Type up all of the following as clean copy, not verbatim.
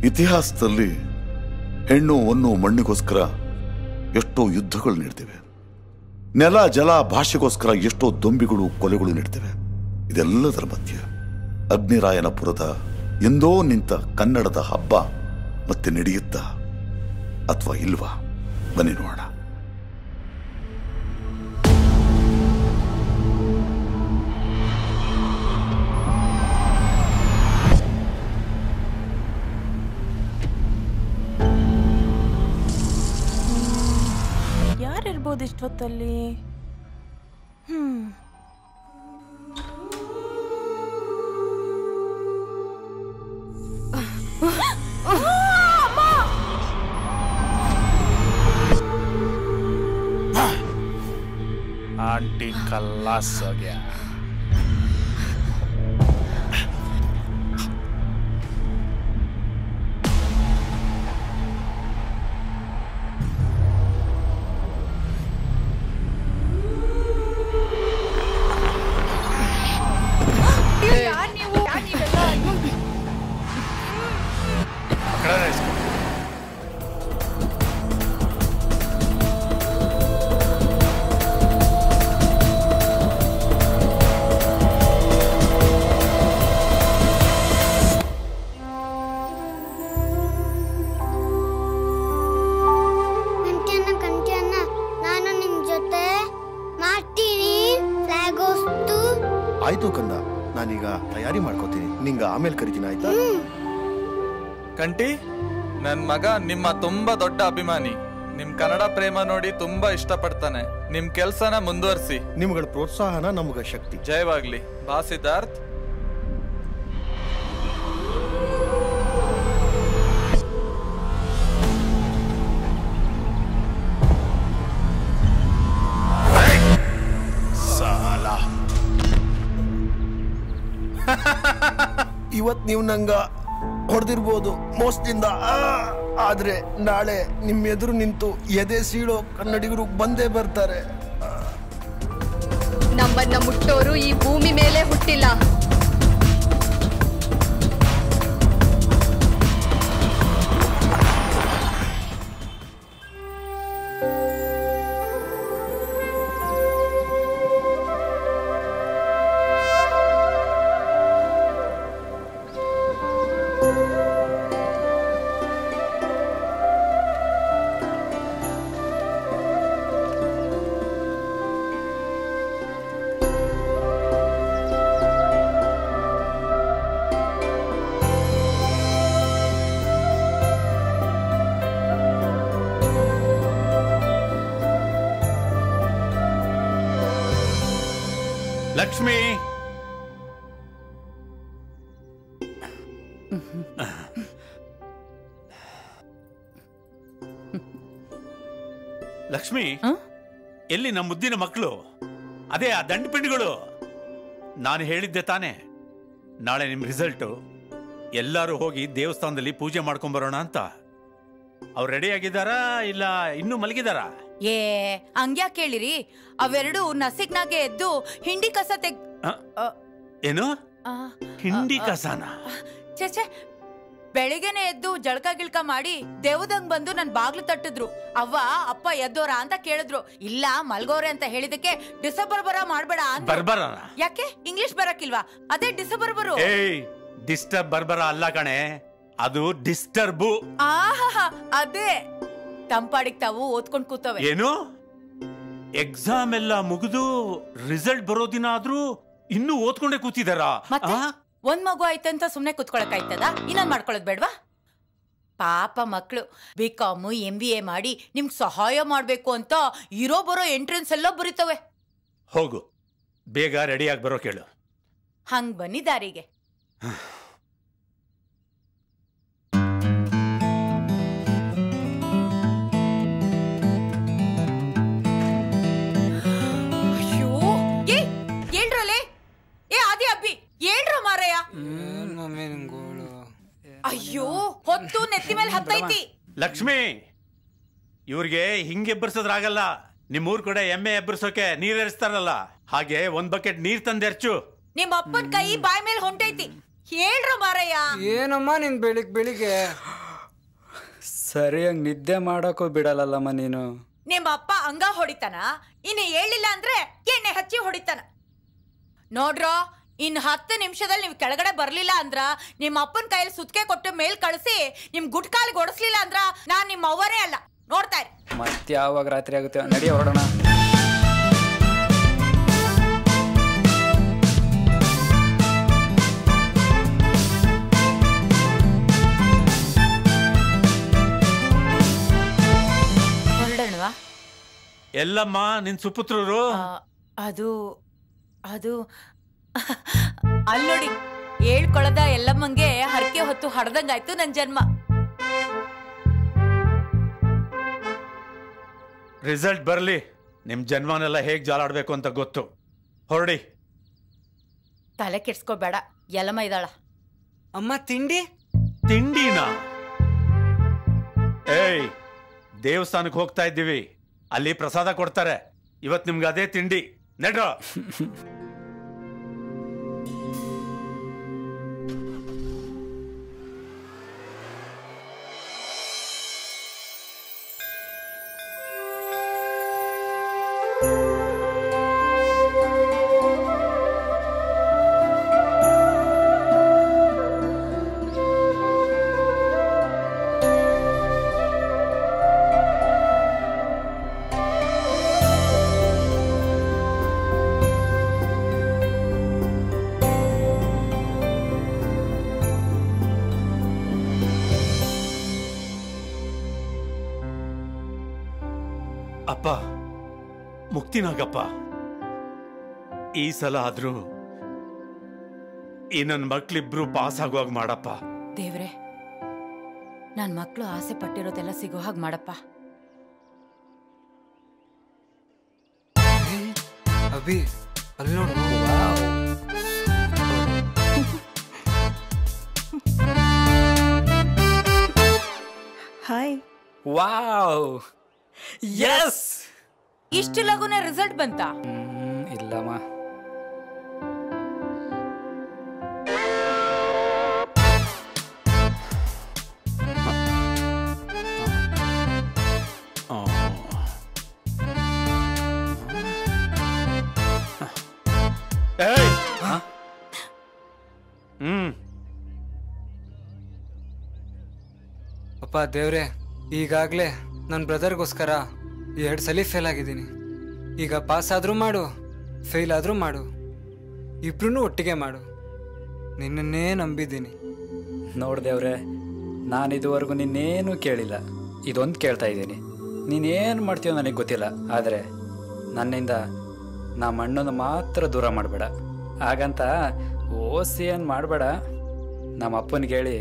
ಇತಿಹಾಸದಲ್ಲಿ ಹೆಣ್ಣು ಹೊನ್ನು ಮಣ್ಣಿಗೋಸ್ಕರ ಎಷ್ಟೋ ಯುದ್ಧಗಳು ನಡೆದಿವೆ. ನೆಲ ಜಲ ಭಾಷೆಗೋಸ್ಕರ ಎಷ್ಟೋ ದೊಂಬಿಗಳು ಕೊಲೆಗಳು ನಡೆದಿವೆ. ಇದೆಲ್ಲದರ ಮಧ್ಯೆ ಅಗ್ನಿರಾಯನಪುರದ ಎಂದೋ ನಿಂತ ಕನ್ನಡದ ಹಬ್ಬ ಮತ್ತೆ ನಡೆಯುತ್ತಾ ಅಥವಾ ಇಲ್ವಾ? ಬನ್ನಿ ನೋಡೋಣ. ಯಾರಿರ್ಬೋದು ಇಷ್ಟೊತ್ತಲ್ಲಿ? आंटी खल्लास हो गया. ಆಯ್ತು ಕಂದ, ನಾನೀಗ ತಯಾರಿ ಮಾಡ್ಕೋತೀನಿ. ನಿಂಗ ಆಮೇಲೆ ಕರಿತೀನಿ, ಆಯ್ತಾ? ಕಂಟಿ, ನನ್ ಮಗ ನಿಮ್ಮ ತುಂಬಾ ದೊಡ್ಡ ಅಭಿಮಾನಿ. ನಿಮ್ ಕನ್ನಡ ಪ್ರೇಮ ನೋಡಿ ತುಂಬಾ ಇಷ್ಟಪಡ್ತಾನೆ. ನಿಮ್ ಕೆಲ್ಸನ ಮುಂದುವರಿಸಿ. ನಿಮ್ಗಳ ಪ್ರೋತ್ಸಾಹನ ನಮಗ ಶಕ್ತಿ. ಜಯವಾಗ್ಲಿ. ಬಾ ಸಿದ್ಧಾರ್ಥ್. ಇವತ್ ನೀವು ನಂಗ ಹೊಡೆದಿರ್ಬೋದು ಮೋಸದಿಂದ, ಆದ್ರೆ ನಾಳೆ ನಿಮ್ ಎದುರು ನಿಂತು ಎದೆ ಸೀಳೋ ಕನ್ನಡಿಗರು ಬಂದೇ ಬರ್ತಾರೆ. ನಮ್ಮನ್ನ ಮುಟ್ಟೋರು ಈ ಭೂಮಿ ಮೇಲೆ ಹುಟ್ಟಿಲ್ಲ. ಲಕ್ಷ್ಮಿ, ಲಕ್ಷ್ಮಿ, ಎಲ್ಲಿ ನಮ್ಮ ಮುದ್ದಿನ ಮಕ್ಕಳು? ಅದೇ ಆ ದಂಡ ಪಿಂಡಿಗಳು. ನಾನು ಹೇಳಿದ್ದೆ ತಾನೆ, ನಾಳೆ ನಿಮ್ ರಿಸಲ್ಟು. ಎಲ್ಲರೂ ಹೋಗಿ ದೇವಸ್ಥಾನದಲ್ಲಿ ಪೂಜೆ ಮಾಡ್ಕೊಂಡ್ ಬರೋಣ ಅಂತ. ಅವ್ರು ರೆಡಿ ಆಗಿದ್ದಾರಾ ಇಲ್ಲ ಇನ್ನೂ ಮಲಗಿದಾರಾ? ಹಂಗ್ಯಾ ಕೇಳಿರಿ, ಅವೆರಡು ನಸಿಕ್ನಾಗೆ ಎದ್ದು ಹಿಂಡಿ ಕಸ ಏನು ಹಿಂಡಿ ಕಸನ? ಚೇಚೆ, ಬೆಳಿಗ್ಗೆನೆ ಎದ್ದು ಜಳಕ ಗಿಳ್ಕ ಮಾಡಿ ದೇವದಂಗ್ ಬಂದು ನನ್ ಬಾಗ್ಲು ತಟ್ಟಿದ್ರು. ಅವ್ವ ಅಪ್ಪ ಎದ್ದೋರ ಅಂತ ಕೇಳಿದ್ರು. ಇಲ್ಲ ಮಲ್ಗೋರೆ ಅಂತ ಹೇಳಿದಕ್ಕೆ ಡಿಸೆಂಬರ್ ಬರ ಮಾಡ್ಬೇಡ. ಯಾಕೆ ಇಂಗ್ಲಿಷ್ ಬರಕಿಲ್ವಾ? ಅದೇ ಡಿಸೆಂಬರ್ ಬರು. ಡಿಸ್ಟರ್ಬ್ ಬರ್ಬರ ಅಲ್ಲ ಕಣೆ, ಅದು ಡಿಸ್ಟರ್ಬು. ಅದೇ ತಂಪಾಡಿಗೆ ತಾವು ಓದ್ಕೊಂಡ್ ಕೂತವೆ. ಏನು ಎಕ್ಸಾಮ್ ಎಲ್ಲ ಮುಗಿದು ರಿಸಲ್ಟ್ ಬರೋ ದಿನ ಆದ್ರೂ ಇನ್ನೂ ಓದ್ಕೊಂಡೇ ಕೂತಿದಾರ? ಒಂದ್ ಮಗು ಆಯ್ತಂತ ಸುಮ್ನೆ ಕುತ್ಕೊಳಕ್ ಆಯ್ತದ? ಇನ್ನೊಂದ್ ಮಾಡ್ಕೊಳದ್ ಬೇಡ್ವಾ? ಪಾಪ ಮಕ್ಳು BCom MBA ಮಾಡಿ ನಿಮ್ಗ್ ಸಹಾಯ ಮಾಡ್ಬೇಕು ಅಂತ ಇರೋ ಬರೋ ಎಂಟ್ರೆನ್ಸ್ ಎಲ್ಲ ಬರೀತವೆ. ಹೋಗು, ಬೇಗ ರೆಡಿಯಾಗಿ ಬರೋ ಕೇಳು. ಹಂಗ್ ಬನ್ನಿ ದಾರಿಗೆ. ಅಯ್ಯೋ, ಹೊತ್ತು ನೆತ್ತಿ ಮೇಲೆ ಹತ್ತೈತಿ. ಲಕ್ಷ್ಮಿ, ಇವ್ರಿಗೆ ಹಿಂಗೆ ಎಬ್ಬರ್ಸೋದ್ರಾಗಲ್ಲ. ನಿಮ್ಮೂರ್ ಕಡೆ ಎಮ್ಮೆ ಎಬ್ಬರ್ಸೋಕೆ ನೀರ್ ಎರಿಸ್ತಾರಲ್ಲ, ಹಾಗೆ ಒಂದ್ ಬಕೆಟ್ ನೀರ್ ತಂದೆರ್ಚು. ನಿಮ್ಮ ಅಪ್ಪನ ಕೈ ಬಾಯ್ ಮೇಲೆ ಹೊಂಟೈತಿ. ಹೇಳ್ರ ಮಾರಯ್ಯ. ಏನಮ್ಮ ನಿನ್ ಬೆಳಿಗ್ಗೆ ಸರಿಯಾಗಿ ನಿದ್ದೆ ಮಾಡೋಕ್ಕೂ ಬಿಡಲ್ಲಮ್ಮ ನೀನು. ನಿಮ್ಮ ಅಪ್ಪ ಹಂಗ ಹೊಡಿತಾನ, ಇನ್ನು ಹೇಳಿಲ್ಲ ಅಂದ್ರೆ ಎಣ್ಣೆ ಹಚ್ಚಿ ಹೊಡಿತಾನ. ನೋಡ್ರೋ, ಇನ್ನು 10 ನಿಮಿಷದಲ್ಲಿ ನೀವು ಕೆಳಗಡೆ ಬರ್ಲಿಲ್ಲ ಅಂದ್ರ ನಿಮ್ಮ ಅಪ್ಪನ ಕೈಯಲ್ಲಿ ಸುತ್ಕೆ ಕೊಟ್ಟು ಮೇಲ್ ಕಳಿಸಿ ನಿಮ್ ಗುಟ್ಕಾಲಿಗೆ ಓಡಿಸ್ಲಿಲ್ಲ ಅಂದ್ರ ನಾನ್ ನಿಮ್ಮ ಅವ್ವರೇ ಅಲ್ಲ. ನೋಡ್ತಾ ಇರಿ. ಮತ್ತೆ ಯಾವಾಗ ರಾತ್ರಿ ಆಗುತ್ತೆ, ನಡಿ ಹೊರಡೋಣ. ಹೊರಡೋಣವಾ? ಎಲ್ಲಮ್ಮ ನಿನ್ ಸುಪುತ್ರರು? ಅದು ಅದು ಅಲ್ಲೋಡಿ, ಹೇಳ್ಕೊಳದ ಎಲ್ಲಮ್ಮಂಗೆ ಹರಕೆ ಹೊತ್ತು ಹಡ್ದಂಗಾಯ್ತು ನನ್ ಜನ್ಮ. ರಿಸಲ್ಟ್ ಬರ್ಲಿ, ನಿಮ್ ಜನ್ಮನೆಲ್ಲ ಹೇಗ್ ಜಾಲಾಡ್ಬೇಕು ಅಂತ ಗೊತ್ತು. ಹೊರಡಿ. ತಲೆ ಕೆಡ್ಸ್ಕೋಬೇಡ, ಎಲ್ಲಮ್ಮ ಇದ್ದಾಳ. ಅಮ್ಮ ತಿಂಡಿ? ತಿಂಡಿನಾ? ಏಯ್, ದೇವಸ್ಥಾನಕ್ಕೆ ಹೋಗ್ತಾ ಇದ್ದೀವಿ, ಅಲ್ಲಿ ಪ್ರಸಾದ ಕೊಡ್ತಾರೆ. ಇವತ್ ನಿಮ್ಗೆ ಅದೇ ತಿಂಡಿ. ನಡ್ರ. ಅಪ್ಪ, ಮುಕ್ತಿನಾಗಪ್ಪ. ಈ ಸಲ ಆದ್ರೂ ಈ ನನ್ನ ಮಕ್ಳಿಬ್ರು ಪಾಸ್ ಆಗುವಾಗ ಮಾಡಪ್ಪ. ದೇವ್ರೆ, ನನ್ ಮಕ್ಳು ಆಸೆ ಪಟ್ಟಿರೋದೆಲ್ಲ ಸಿಗೋ ಹಾಗೆ ಮಾಡಪ್ಪ. ಅಭಿ, ಅಲ್ಲಿ ನೋಡು. ಹಾಯ್. Wow, yes. ಇಷ್ಟು ಲಗುನ ರಿಸಲ್ಟ್ ಬಂತ? ಇಲ್ಲಮ್ಮ. ಅಪ್ಪ ದೇವ್ರೆ, ಈಗಾಗ್ಲೇ ನನ್ನ ಬ್ರದರ್ಗೋಸ್ಕರ 2 ಸಲ ಫೇಲ್ ಆಗಿದ್ದೀನಿ. ಈಗ ಪಾಸ್ ಆದ್ರೂ ಮಾಡು, ಫೇಲ್ ಆದ್ರೂ ಮಾಡು, ಇಬ್ರು ಒಟ್ಟಿಗೆ ಮಾಡು. ನಿನ್ನನ್ನೇ ನಂಬಿದ್ದೀನಿ. ನೋಡ್ದೇವ್ರೆ, ನಾನು ಇದುವರೆಗೂ ನಿನ್ನೇನು ಕೇಳಿಲ್ಲ, ಇದೊಂದು ಕೇಳ್ತಾ ಇದ್ದೀನಿ. ನೀನೇನು ಮಾಡ್ತೀಯೋ ನನಗೆ ಗೊತ್ತಿಲ್ಲ, ಆದರೆ ನನ್ನಿಂದ ನಮ್ಮ ಅಣ್ಣನ ಮಾತ್ರ ದೂರ ಮಾಡಬೇಡ. ಹಾಗಂತ ಓಸಿ ಏನು ಮಾಡಬೇಡ. ನಮ್ಮ ಅಪ್ಪನಿಗೆ ಹೇಳಿ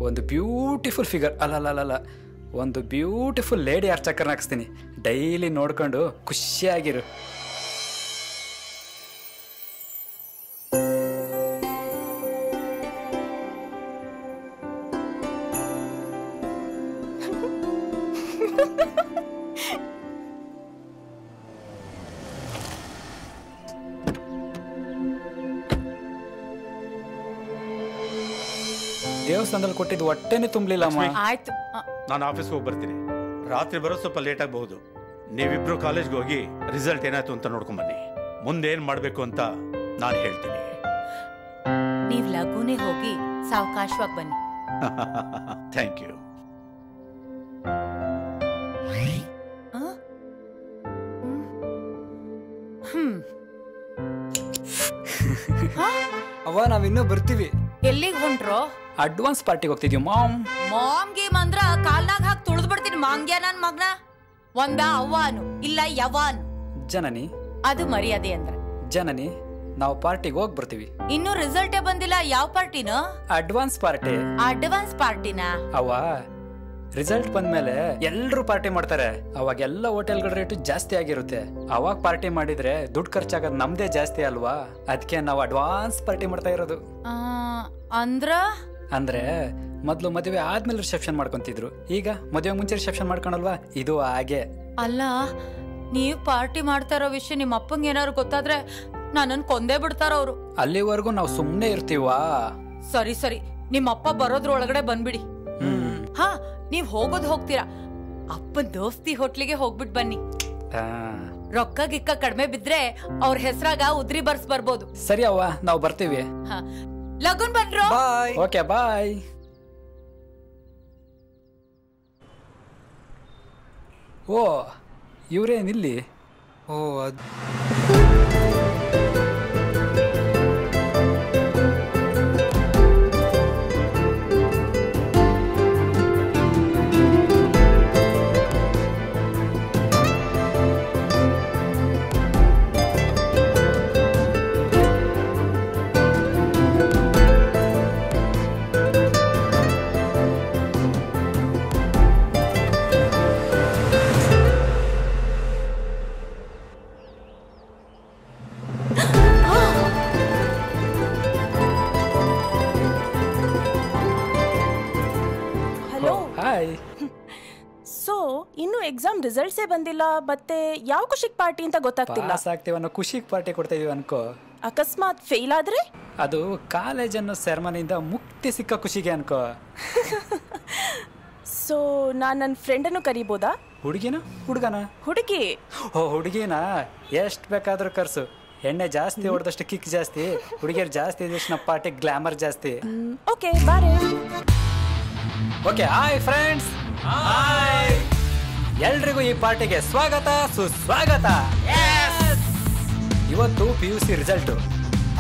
ಒಂದು ಬ್ಯೂಟಿಫುಲ್ ಫಿಗರ್, ಅಲ್ಲ, ಒಂದು ಬ್ಯೂಟಿಫುಲ್ ಲೇಡಿ ಆರ್ಟ್ ಚಕ್ಕರ್ನ ಹಾಕಿಸ್ತೀನಿ. ಡೈಲಿ ನೋಡ್ಕೊಂಡು ಖುಷಿಯಾಗಿರು. ದೇವಸ್ಥಾನದಲ್ಲಿ ಕೊಟ್ಟಿದ್ದು ಹೊಟ್ಟೆನೆ ತುಂಬಲಿಲ್ಲ ಅಮ್ಮ. ಆಯ್ತು, ನಾನು ಆಫೀಸ್ಗೆ ಹೋಗಿ ಬರ್ತೀನಿ. ರಾತ್ರಿ ಬರೋ ಸ್ವಲ್ಪ ಲೇಟ್ ಆಗಬಹುದು. ನೀವಿಬ್ರು ಕಾಲೇಜ್ಗೆ ಹೋಗಿ ರಿಸಲ್ಟ್ ಏನಾಯ್ತು ಅಂತ ನೋಡ್ಕೊಂಡ್ ಬನ್ನಿ. ಮುಂದೇನ್ ಮಾಡ್ಬೇಕು ಅಂತ ನಾನು ಹೇಳ್ತೀನಿ. ನೀವ್ ಲಘುನೇ ಹೋಗಿ ಸಾವಕಾಶವಾಗಿ ಬನ್ನಿ. Thank you. ಅವ್ವ, ನಾವಿನ್ನೂ ಬರ್ತೀವಿ. ಎಲ್ಲಿಗೆ ಹೊಂಟ್ರೋ? ಅಡ್ವಾನ್ಸ್ ಪಾರ್ಟಿಗೆ ಹೋಗ್ತಿದ್ಯೋ ಮಾಮ್. ಮಾಮ್ ಗೇಮ್ ಅಂದ್ರ ಕಾಲ್ನಾಗ ಹಾಕಿ ತುಳಿದು ಬಿಡ್ತೀನಿ ಮಾಂಗ್ಯ ನನ್ ಮಗ್ನ. ಒಂದ ಅವ್ವಾನು ಇಲ್ಲ ಯವಾನು. ಜನನಿ, ಅದು ಮರ್ಯಾದೆ ಅಂದ್ರ. ಜನನಿ, ನಾವು ಪಾರ್ಟಿಗೆ ಹೋಗಿ ಬರ್ತೀವಿ. ಇನ್ನು ರಿಸಲ್ಟೇ ಬಂದಿಲ್ಲ. ಯಾವ ಪಾರ್ಟಿನ? Advance party. ಅಡ್ವಾನ್ಸ್ ಪಾರ್ಟಿನ? ಅವ್ವ, ರಿಸಲ್ಟ್ ಬಂದ್ಮೇಲೆ ಎಲ್ರು ಪಾರ್ಟಿ ಮಾಡ್ತಾರೆ. ಅವಾಗೆಲ್ಲ ಹೋಟೆಲ್ಗಳ ರೇಟು ಜಾಸ್ತಿ ಆಗಿರುತ್ತೆ. ಅವಾಗ ಪಾರ್ಟಿ ಮಾಡಿದ್ರೆ ದುಡ್ಡು ಖರ್ಚಾಗೋದು ನಮ್ದೇ ಜಾಸ್ತಿ ಅಲ್ವಾ? ಅದಕ್ಕೆ ನಾವು ಅಡ್ವಾನ್ಸ್ ಪಾರ್ಟಿ ಮಾಡ್ತಾ ಇರೋದು. ಅಂದ್ರೆ ಮೊದ್ಲು ಮದುವೆ ಆದ್ಮೇಲೆ ರಿಸೆಪ್ಷನ್ ಮಾಡ್ಕೊಂತಿದ್ರು, ಈಗ ಮದುವೆ ಮುಂಚೆ ರಿಸೆಪ್ಷನ್ ಮಾಡ್ಕೊಳಲ್ವಾ? ಇದು ಹಾಗೆ. ಅಲ್ಲ, ನೀವ್ ಪಾರ್ಟಿ ಮಾಡ್ತಾ ಇರೋ ವಿಷಯ ನಿಮ್ಮ ಅಪ್ಪಂಗೆ ಏನಾದ್ರು ಗೊತ್ತಾದ್ರೆ ನನ್ನನ್ ಕೊಂದೇ ಬಿಡ್ತಾರ ಅವ್ರು. ಅಲ್ಲಿವರೆಗೂ ನಾವು ಸುಮ್ನೆ ಇರ್ತೀವಾ? ಸರಿ, ನಿಮ್ಮ ಅಪ್ಪ ಬರೋದ್ರ ಒಳಗಡೆ ಬಂದ್ಬಿಡಿ. ಹಾ, ನೀವ್ ಹೋಗೋದ್ ಹೋಗ್ತೀರಾ, ಅಪ್ಪನ್ ದೋಸ್ತಿ ಹೋಟ್ಲಿಗೆ ಹೋಗ್ಬಿಟ್ ಬನ್ನಿ. ರೊಕ್ಕ ಗಿಕ್ಕ ಕಡಿಮೆ ಬಿದ್ರೆ ಅವ್ರ ಹೆಸರಾಗ ಉದ್ರಿ ಬರ್ಬೋದು. ಸರಿ ಅವ್ವ, ನಾವು ಬರ್ತೀವಿ. ಲಗುನ್ ಬನ್ರೋ. Okay bye. ಓ ಇವ್ರೇನಿಲ್ಲಿ? ಓ ಅದು ಇನ್ನು ಎಕ್ಸಾಮ್ ರಿಸಲ್ಟ್ಸೇ ಬಂದಿಲ್ಲ, ಮತ್ತೆ ಯಾವ ಖುಷಿಗ್ ಪಾರ್ಟಿ ಅಂತ ಗೊತ್ತಾಗ್ತಿಲ್ಲ. ಪಾಸ್ ಆಗ್ತೀವಿ ಅನ್ನೋ ಖುಷಿಗೆ ಪಾರ್ಟಿ ಕೊಡ್ತಾ ಇದೀವಿ ಅನ್ಕೋ. ಅಕಸ್ಮಾತ್ ಫೇಲ್ ಆದ್ರೆ ಅದು ಕಾಲೇಜ್ ಅನ್ನೋ ಸೆರೆಮನಿಯಿಂದ ಮುಕ್ತಿ ಸಿಕ್ಕ ಖುಷಿಗೆ ಅನ್ಕೋ. ಸೊ ನಾನು ನನ್ನ ಫ್ರೆಂಡನ್ನು ಕರಿಬೋದಾ? ಹುಡುಗಿನ ಹುಡುಗನ? ಹುಡುಗಿ. ಓ ಹುಡುಗಿನ ಎಷ್ಟು ಬೇಕಾದ್ರೂ ಕರ್ಸು. ಎಣ್ಣೆ ಜಾಸ್ತಿ ಹೊಡೆದಷ್ಟು ಕಿಕ್ ಜಾಸ್ತಿ, ಹುಡುಗಿಯರು ಜಾಸ್ತಿ ಇದ್ದಷ್ಟು ನಮ್ಮ ಪಾರ್ಟಿ ಗ್ಲಾಮರ್ ಜಾಸ್ತಿ. ಓಕೆ ಬಾರೆ. ಓಕೆ ಹಾಯ್ ಫ್ರೆಂಡ್ಸ್, ಎಲ್ರಿಗೂ ಈ ಪಾರ್ಟಿಗೆ ಸ್ವಾಗತ ಸುಸ್ವಾಗತ. ಇವತ್ತು PUC ರಿಸಲ್ಟು,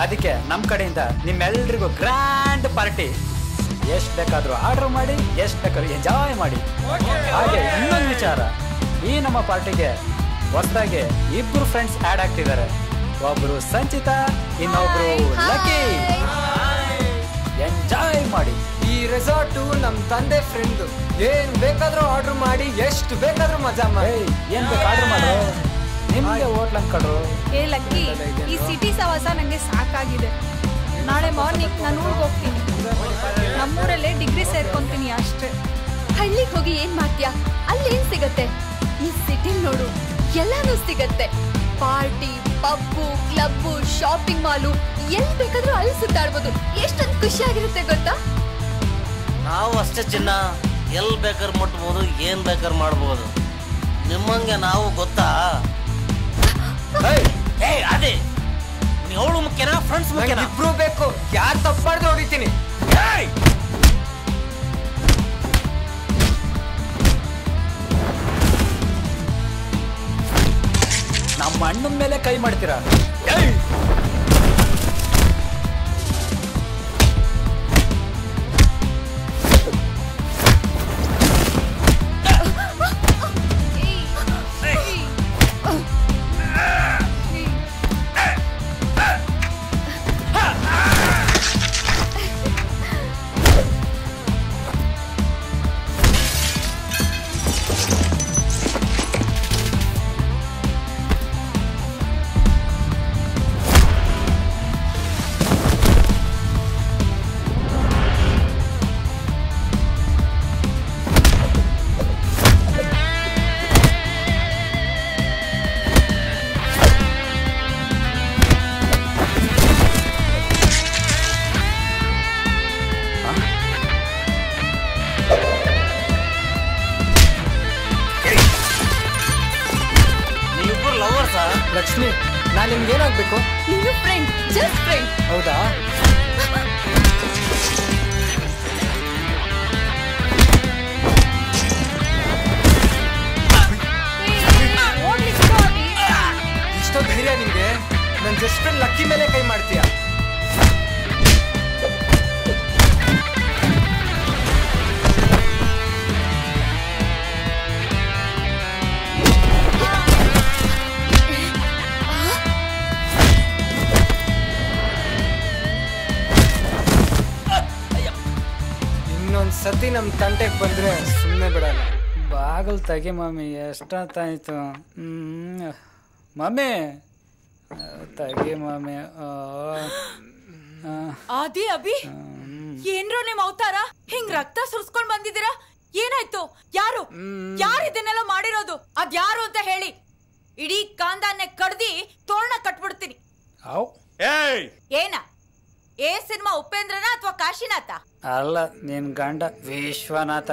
ಅದಕ್ಕೆ ನಮ್ಮ ಕಡೆಯಿಂದ ನಿಮ್ಮೆಲ್ರಿಗೂ ಗ್ರ್ಯಾಂಡ್ ಪಾರ್ಟಿ. ಎಷ್ಟು ಬೇಕಾದ್ರೂ ಆರ್ಡರ್ ಮಾಡಿ, ಎಷ್ಟು ಬೇಕಾದ್ರೂ ಎಂಜಾಯ್ ಮಾಡಿ. ಹಾಗೆ ಇನ್ನೊಂದು ವಿಚಾರ, ಈ ನಮ್ಮ ಪಾರ್ಟಿಗೆ ಹೊಸದಾಗಿ ಇಬ್ರು ಫ್ರೆಂಡ್ಸ್ ಆ್ಯಡ್ ಆಗ್ತಿದ್ದಾರೆ. ಒಬ್ರು ಸಂಚಿತಾ, ಇನ್ನೊಬ್ರು ಲಕ್ಕಿ. ಎಂಜಾಯ್ ಮಾಡಿ. ಈ ರೆಸಾರ್ಟು ನಮ್ ತಂದೆ ಫ್ರೆಂಡ್, ಏನ್ ಬೇಕಾದ್ರೂ ಆರ್ಡರ್ ಮಾಡಿ ಎಷ್ಟು ಬೇಕಾದ್ರೂ ಮಜಾ ಮಾಡಿ. ಏನ್ ಬೇಕು ಆರ್ಡರ್ ಮಾಡು, ನಿಮ್ಗೆ ಹೋಟ್ಲ್ ಅನ್ಕೊಳ್ರು. ಏ ಲಕ್ಕಿ, ಈ ಸಿಟಿ ಸವಾಸ ನಂಗೆ ಸಾಕಾಗಿದೆ. ನಾಳೆ ಮಾರ್ನಿಂಗ್ ನಾನು ಊರಿಗೆ ಹೋಗ್ತೀನಿ. ನಮ್ಮೂರಲ್ಲೇ ಡಿಗ್ರಿ ಸೇರ್ಕೊಂತೀನಿ ಅಷ್ಟೇ. ಹಳ್ಳಿಗೆ ಹೋಗಿ ಏನ್ ಮಾಡ್ತೀಯಾ? ಅಲ್ಲಿ ಏನ್ ಸಿಗತ್ತೆ? ಈ ಸಿಟಿ ನೋಡು, ಎಲ್ಲಾನು ಸಿಗತ್ತೆ. ಪಾರ್ಟಿ, ಪಬ್ಬು, ಕ್ಲಬ್ಬು, ಶಾಪಿಂಗ್ ಮಾಲು, ಎಲ್ಲಿ ಬೇಕಾದ್ರೂ ಅಲ್ಲಿ ಸುತ್ತಾಡ್ಬೋದು. ಎಷ್ಟೊಂದು ಖುಷಿಯಾಗಿರುತ್ತೆ ಗೊತ್ತಾ? ನಾವು ಅಷ್ಟೇ ಚಿನ್ನ, ಎಲ್ಲಿ ಬೇಕಾದ್ರೆ ಮುಟ್ಬೋದು, ಏನ್ ಬೇಕಾದ್ರೆ ಮಾಡ್ಬೋದು. ನಿಮ್ಮಂಗೆ ನಾವು ಗೊತ್ತಾ? ಅದೇ ಅವಳು ಮುಖ್ಯನಾ ಫ್ರೆಂಡ್ಸ್ ಮುಖ್ಯನಾ? ಇಬ್ರು ಬೇಕು. ಯಾರು ತಪ್ಪು ಮಾಡಿದ್ರೆ ಹೊಡಿತೀನಿ. ನಮ್ಮ ಅಣ್ಣನ ಮೇಲೆ ಕೈ ಮಾಡ್ತೀರಾ? ಲಕ್ಷ್ಮಿ, ನಾನು ನಿಮ್ಗೆ ಏನಾಗಬೇಕು? ನೀನು ಫ್ರೆಂಡ್, ಜಸ್ಟ್ ಫ್ರೆಂಡ್. ಹೌದಾ? ಇಷ್ಟೊಂದು ಧೈರ್ಯ ನಿಮ್ಗೆ? ನನ್ನ ಜಸ್ಟ್ ಫ್ರೆಂಡ್ ಲಕ್ಕಿ ಮೇಲೆ ಕೈ ಮಾಡ್ತೀಯಾ? ಸತಿ ನಮ್ ತಂಟೆಗೆ ಬಂದ್ರೆ ಸುಮ್ಮನೆ ಬಿಡಲ್ಲ. ಬಾಗಲ್ ತೆಗಿ ಮಮ್ಮಿ, ಎಷ್ಟೊತ್ತಾಯ್ತು? ಮಮ್ಮಿ ತೆಗಿ ಮಮ್ಮಿ. ಆದಿ ಅಭಿ, ಏನ್ರೋ ನಿಮ್ ಅವತಾರ? ಹಿಂಗ್ ರಕ್ತ ಸುರ್ಸ್ಕೊಂಡ್ ಬಂದಿದ್ದೀರಾ? ಏನಾಯ್ತು? ಯಾರು ಇದನ್ನೆಲ್ಲ ಮಾಡಿರೋದು? ಅದ್ಯಾರು ಅಂತ ಹೇಳಿ. ಇಡೀ ಕಾಂದಾನೆ ಕಡ್ದಿ ತೋರಣ ಕಟ್ಬಿಡ್ತೀನಿ. ಏನ ಸಿನಿಮಾ ಉಪೇಂದ್ರನ ಅಥವಾ ಕಾಶಿನಾಥ? ಅಲ್ಲ, ನಿನ್ ಗಂಡ ವಿಶ್ವನಾಥ.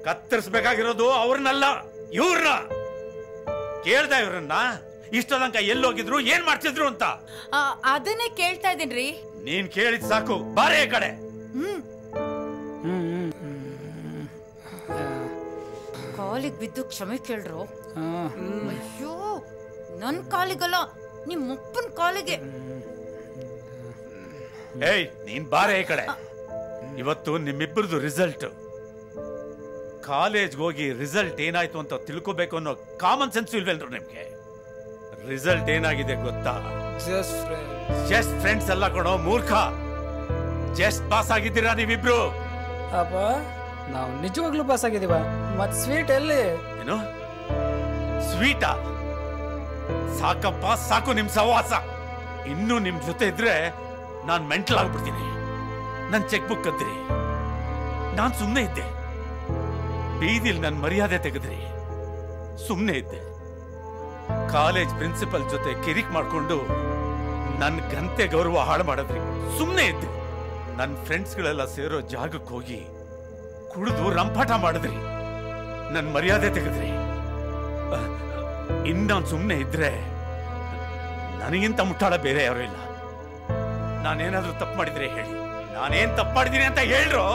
ಕತ್ತರಿಸ್ಬೇಕಾಗಿರೋದು ಅವ್ರನ್ನಲ್ಲ, ಇವ್ರನ್ನ. ಕೇಳ್ದ ಇವ್ರನ್ನ ಇಷ್ಟ ತನಕ ಎಲ್ಲೋಗಿದ್ರು, ಏನ್ ಮಾಡ್ತಿದ್ರು ಅಂತ. ಅದನ್ನೇ ಕೇಳ್ತಾ ಇದೀನ್ರಿ. ನೀನ್ ಕೇಳಿದ್ ಸಾಕು, ಬಾರೇ ಈ ಕಡೆ. ಕಾಲಿಗೆ ಬಿದ್ದು ಕ್ಷಮೆ ಕೇಳ್ರು. ಅಯ್ಯೋ, ನನ್ ಕಾಲಿಗಲ್ಲ, ನಿಮ್ ಮುಪ್ಪನ್ ಕಾಲಿಗೆ. ಏಯ್, ನೀನ್ ಬಾರೇ ಈ ಕಡೆ. ಇವತ್ತು ನಿಮ್ಮಿಬ್ಬರದು ರಿಸಲ್ಟ್. ಕಾಲೇಜ್ಗೆ ಹೋಗಿ ರಿಸಲ್ಟ್ ಏನಾಯ್ತು ಅಂತ ತಿಳ್ಕೋಬೇಕು ಅನ್ನೋ ಕಾಮನ್ ಸೆನ್ಸ್ ಇಲ್ವೇನ್ರು ನಿಮ್ಗೆ? ರಿಸಲ್ಟ್ ಏನಾಗಿದೆ ಗೊತ್ತಾ? ಜಸ್ಟ್ ಫ್ರೆಂಡ್ಸ್ ಎಲ್ಲ ಕೊಡೋ ಮೂರ್ಖ. ಜಸ್ಟ್ ಪಾಸ್ ಆಗಿದ್ದೀರಾ ನೀವಿಬ್ರು. ಅಪ್ಪ, ನಾವು ನಿಜವಾಗ್ಲೂ ಪಾಸ್ ಆಗಿದೀವ. ಮತ್ ಸ್ವೀಟ್ ಎಲ್ಲಿ? ಏನು ಸ್ವೀಟಾ? ಸಾಕಪ್ಪ, ಸಾಕು ನಿಮ್ ಸಹವಾಸ. ಇನ್ನು ನಿಮ್ ಜೊತೆ ಇದ್ರೆ ನಾನ್ ಮೆಂಟಲ್ ಆಗ್ಬಿಡ್ತೀನಿ. ನನ್ ಚೆಕ್ ಬುಕ್ ಕದ್ರಿ, ನಾನ್ ಸುಮ್ನೆ ಇದ್ದೆ. ಬೀದಿಲ್ ನನ್ ಮರ್ಯಾದೆ ತೆಗೆದ್ರಿ, ಸುಮ್ನೆ ಇದ್ದೆ. ಕಾಲೇಜ್ ಪ್ರಿನ್ಸಿಪಲ್ ಜೊತೆ ಕಿರಿಕ್ ಮಾಡ್ಕೊಂಡು ನನ್ ಗಂತೆ ಗೌರವ ಹಾಳು ಮಾಡಿದ್ರಿ, ಸುಮ್ನೆ ಇದ್ದೆ. ನನ್ ಫ್ರೆಂಡ್ಸ್ಗಳೆಲ್ಲ ಸೇರೋ ಜಾಗಕ್ಕೆ ಹೋಗಿ ಕುಡಿದು ರಂಪಾಟ ಮಾಡಿದ್ರಿ, ನನ್ ಮರ್ಯಾದೆ ತೆಗೆದ್ರಿ. ಇನ್ನಾನ್ ಸುಮ್ನೆ ಇದ್ರೆ ನನಗಿಂತ ಮುಟ್ಟಾಳ ಬೇರೆ ಯಾರು ಇಲ್ಲ. ನಾನೇನಾದ್ರೂ ತಪ್ಪು ಮಾಡಿದ್ರೆ ಹೇಳಿ, ನಾನೇನ್ ತಪ್ಪು ಮಾಡಿದೀನಿ ಅಂತ ಹೇಳ್ರು.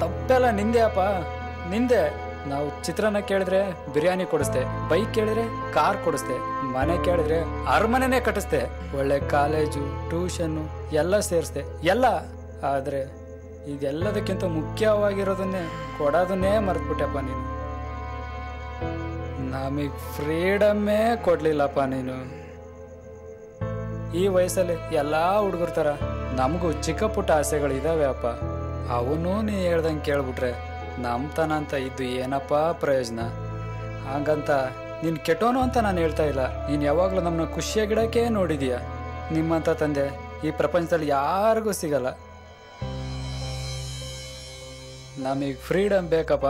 ತಪ್ಪೆಲ್ಲ ನಿಂದೆ ಅಪ್ಪ, ನಿಂದೆ. ನಾವು ಚಿತ್ರಾನ್ನ ಕೇಳಿದ್ರೆ ಬಿರಿಯಾನಿ ಕೊಡಿಸ್ದೆ, ಬೈಕ್ ಕೇಳಿದ್ರೆ ಕಾರ್ ಕೊಡಿಸ್ದೆ, ಮನೆ ಕೇಳಿದ್ರೆ ಅರಮನೆನೇ ಕಟ್ಟಿಸ್ದೆ, ಒಳ್ಳೆ ಕಾಲೇಜು, ಟ್ಯೂಷನ್ನು ಎಲ್ಲ ಸೇರಿಸ್ದೆ, ಎಲ್ಲ. ಆದ್ರೆ ಇದೆಲ್ಲದಕ್ಕಿಂತ ಮುಖ್ಯವಾಗಿರೋದನ್ನೇ ಕೊಡೋದನ್ನೇ ಮರೆತ್ಬಿಟ್ಟೆಪ್ಪ ನೀನು. ನಮಗ್ ಫ್ರೀಡಮ್ಮೇ ಕೊಡ್ಲಿಲ್ಲಪ್ಪ ನೀನು. ಈ ವಯಸ್ಸಲ್ಲಿ ಎಲ್ಲಾ ಹುಡುಗರ ಥರ ನಮಗೂ ಚಿಕ್ಕ ಪುಟ್ಟ ಆಸೆಗಳು ಇದಾವೆ ಅಪ್ಪ. ಅವನು ನೀ ಹೇಳ್ದಂಗೆ ಕೇಳ್ಬಿಟ್ರೆ ನಮ್ತನ ಅಂತ ಇದ್ದು ಏನಪ್ಪ ಪ್ರಯೋಜನ? ಹಾಗಂತ ನೀನು ಕೆಟ್ಟೋನು ಅಂತ ನಾನು ಹೇಳ್ತಾ ಇಲ್ಲ. ನೀನು ಯಾವಾಗಲೂ ನಮ್ಮನ್ನ ಖುಷಿಯಾಗಿಡೋಕೆ ನೋಡಿದೀಯ. ನಿಮ್ಮಂಥ ತಂದೆ ಈ ಪ್ರಪಂಚದಲ್ಲಿ ಯಾರಿಗೂ ಸಿಗಲ್ಲ. ನಮಗೆ ಫ್ರೀಡಮ್ ಬೇಕಪ್ಪ,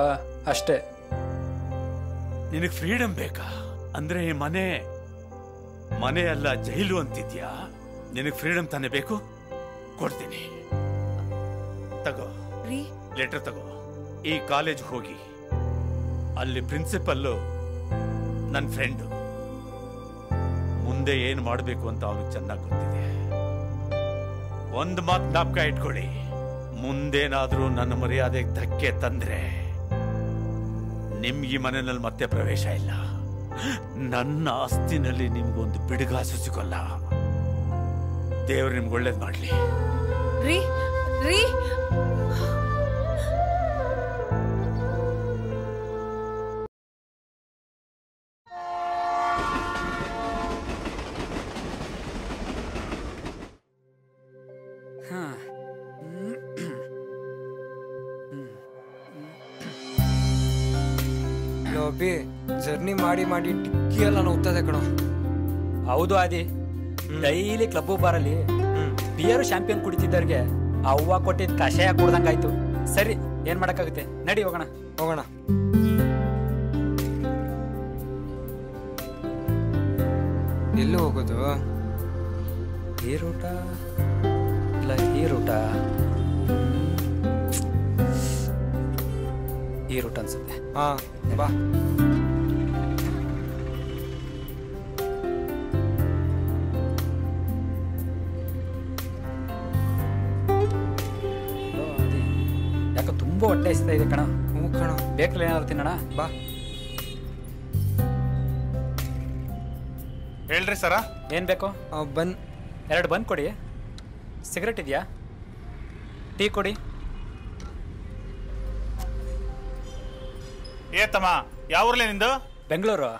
ಅಷ್ಟೇ. ನಿನಗೆ ಫ್ರೀಡಮ್ ಬೇಕಾ? ಅಂದ್ರೆ ಮನೆ ಅಲ್ಲ ಜೈಲು ಅಂತಿದ್ಯಾ? ನಿನಗೆ ಫ್ರೀಡಮ್ ತಾನೇ ಬೇಕು, ಕೊಡ್ತೀನಿ. ತಗೋ ಲೆಟರ್ ತಗೋ. ಈ ಕಾಲೇಜ್ ಹೋಗಿ ಅಲ್ಲಿ ಪ್ರಿನ್ಸಿಪಲ್ಲು ನನ್ನ ಫ್ರೆಂಡು. ಮುಂದೆ ಏನ್ ಮಾಡಬೇಕು ಅಂತ ಅವ್ರಿಗೆ ಚೆನ್ನಾಗಿ ಗೊತ್ತಿದೆ. ಒಂದು ಮಾತು ಜ್ಞಾಪಕ ಇಟ್ಕೊಳ್ಳಿ, ಮುಂದೇನಾದ್ರೂ ನನ್ನ ಮರ್ಯಾದೆಗೆ ಧಕ್ಕೆ ತಂದ್ರೆ ನಿಮ್ಗೆ ಮನೆಯಲ್ಲಿ ಮತ್ತೆ ಪ್ರವೇಶ ಇಲ್ಲ. ನನ್ನ ಆಸ್ತಿನಲ್ಲಿ ನಿಮ್ಗೊಂದು ಬಿಡುಗಾಸು ಸಿಗೋಲ್ಲ. ದೇವ್ರು ನಿಮ್ಗೆ ಒಳ್ಳೇದ್ ಮಾಡ್ಲಿ. ರೀ ರೀ ಅಬ್ಬಿ, ಜರ್ನಿ ಮಾಡಿ ಮಾಡಿ ಟಿಕ್ಕಿ ಎಲ್ಲ ನೋಗ್ತದೆ ಕಣೋ. ಹೌದು ಆದಿ, ಡೈಲಿ ಕ್ಲಬ್ ಬಾರಲ್ಲಿ ಬಿಯರ್ ಚಾಂಪಿಯನ್ ಕುಡಿತಿದ್ದವ್ರಿಗೆ ಅವ್ವ ಕೊಟ್ಟಿದ್ ಕಷಾಯ ಕುಡ್ದಂಗಾಯ್ತು. ಸರಿ, ಏನ್ ಮಾಡಕ್ಕಾಗುತ್ತೆ, ನಡಿ ಹೋಗೋಣ. ಎಲ್ಲಿ ಹೋಗೋದು? ಈ ರೂಟ ಇಲ್ಲ ಈ ರೂಟ? ಈ ರೂಟ್ ಅನ್ಸುತ್ತೆ. ಹಾ ಬಾ. ಯಾಕೆ ತುಂಬಾ ಹೊಟ್ಟೆ ಹಸಿತಾ ಇದೆ ಕಣ. ಹ್ಞೂ ಕಣ, ಬೇಕಲ್ಲ ಏನಾದ್ರು ತಿನ್ನೋಣ ಬಾ. ಹೇಳ್ರಿ ಸರ, ಏನ್ ಬೇಕು? ಬನ್ 2 ಬನ್ ಕೊಡಿ. ಸಿಗರೆಟ್ ಇದೆಯಾ? ಟೀ ಕೊಡಿ. ಏ ತಮ್ಮ, ಯಾವ ಊರ್ಲೆ ನಿಂದು? ಬೆಂಗಳೂರು.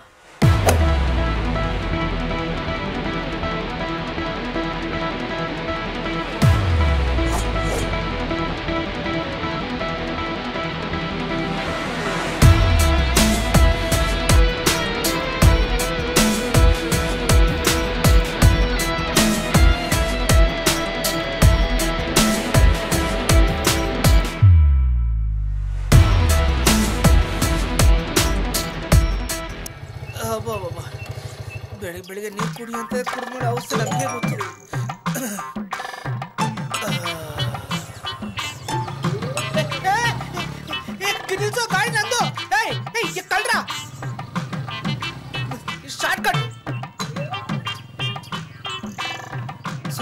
ಬೆಳಿಗ್ಗೆ ನೀರು ಕುಡಿ ಅಂತ ಕುಡಿದ್ಮೇಲೆ ಔಷಧಿ ನಮಗೆ ಗೊತ್ತು.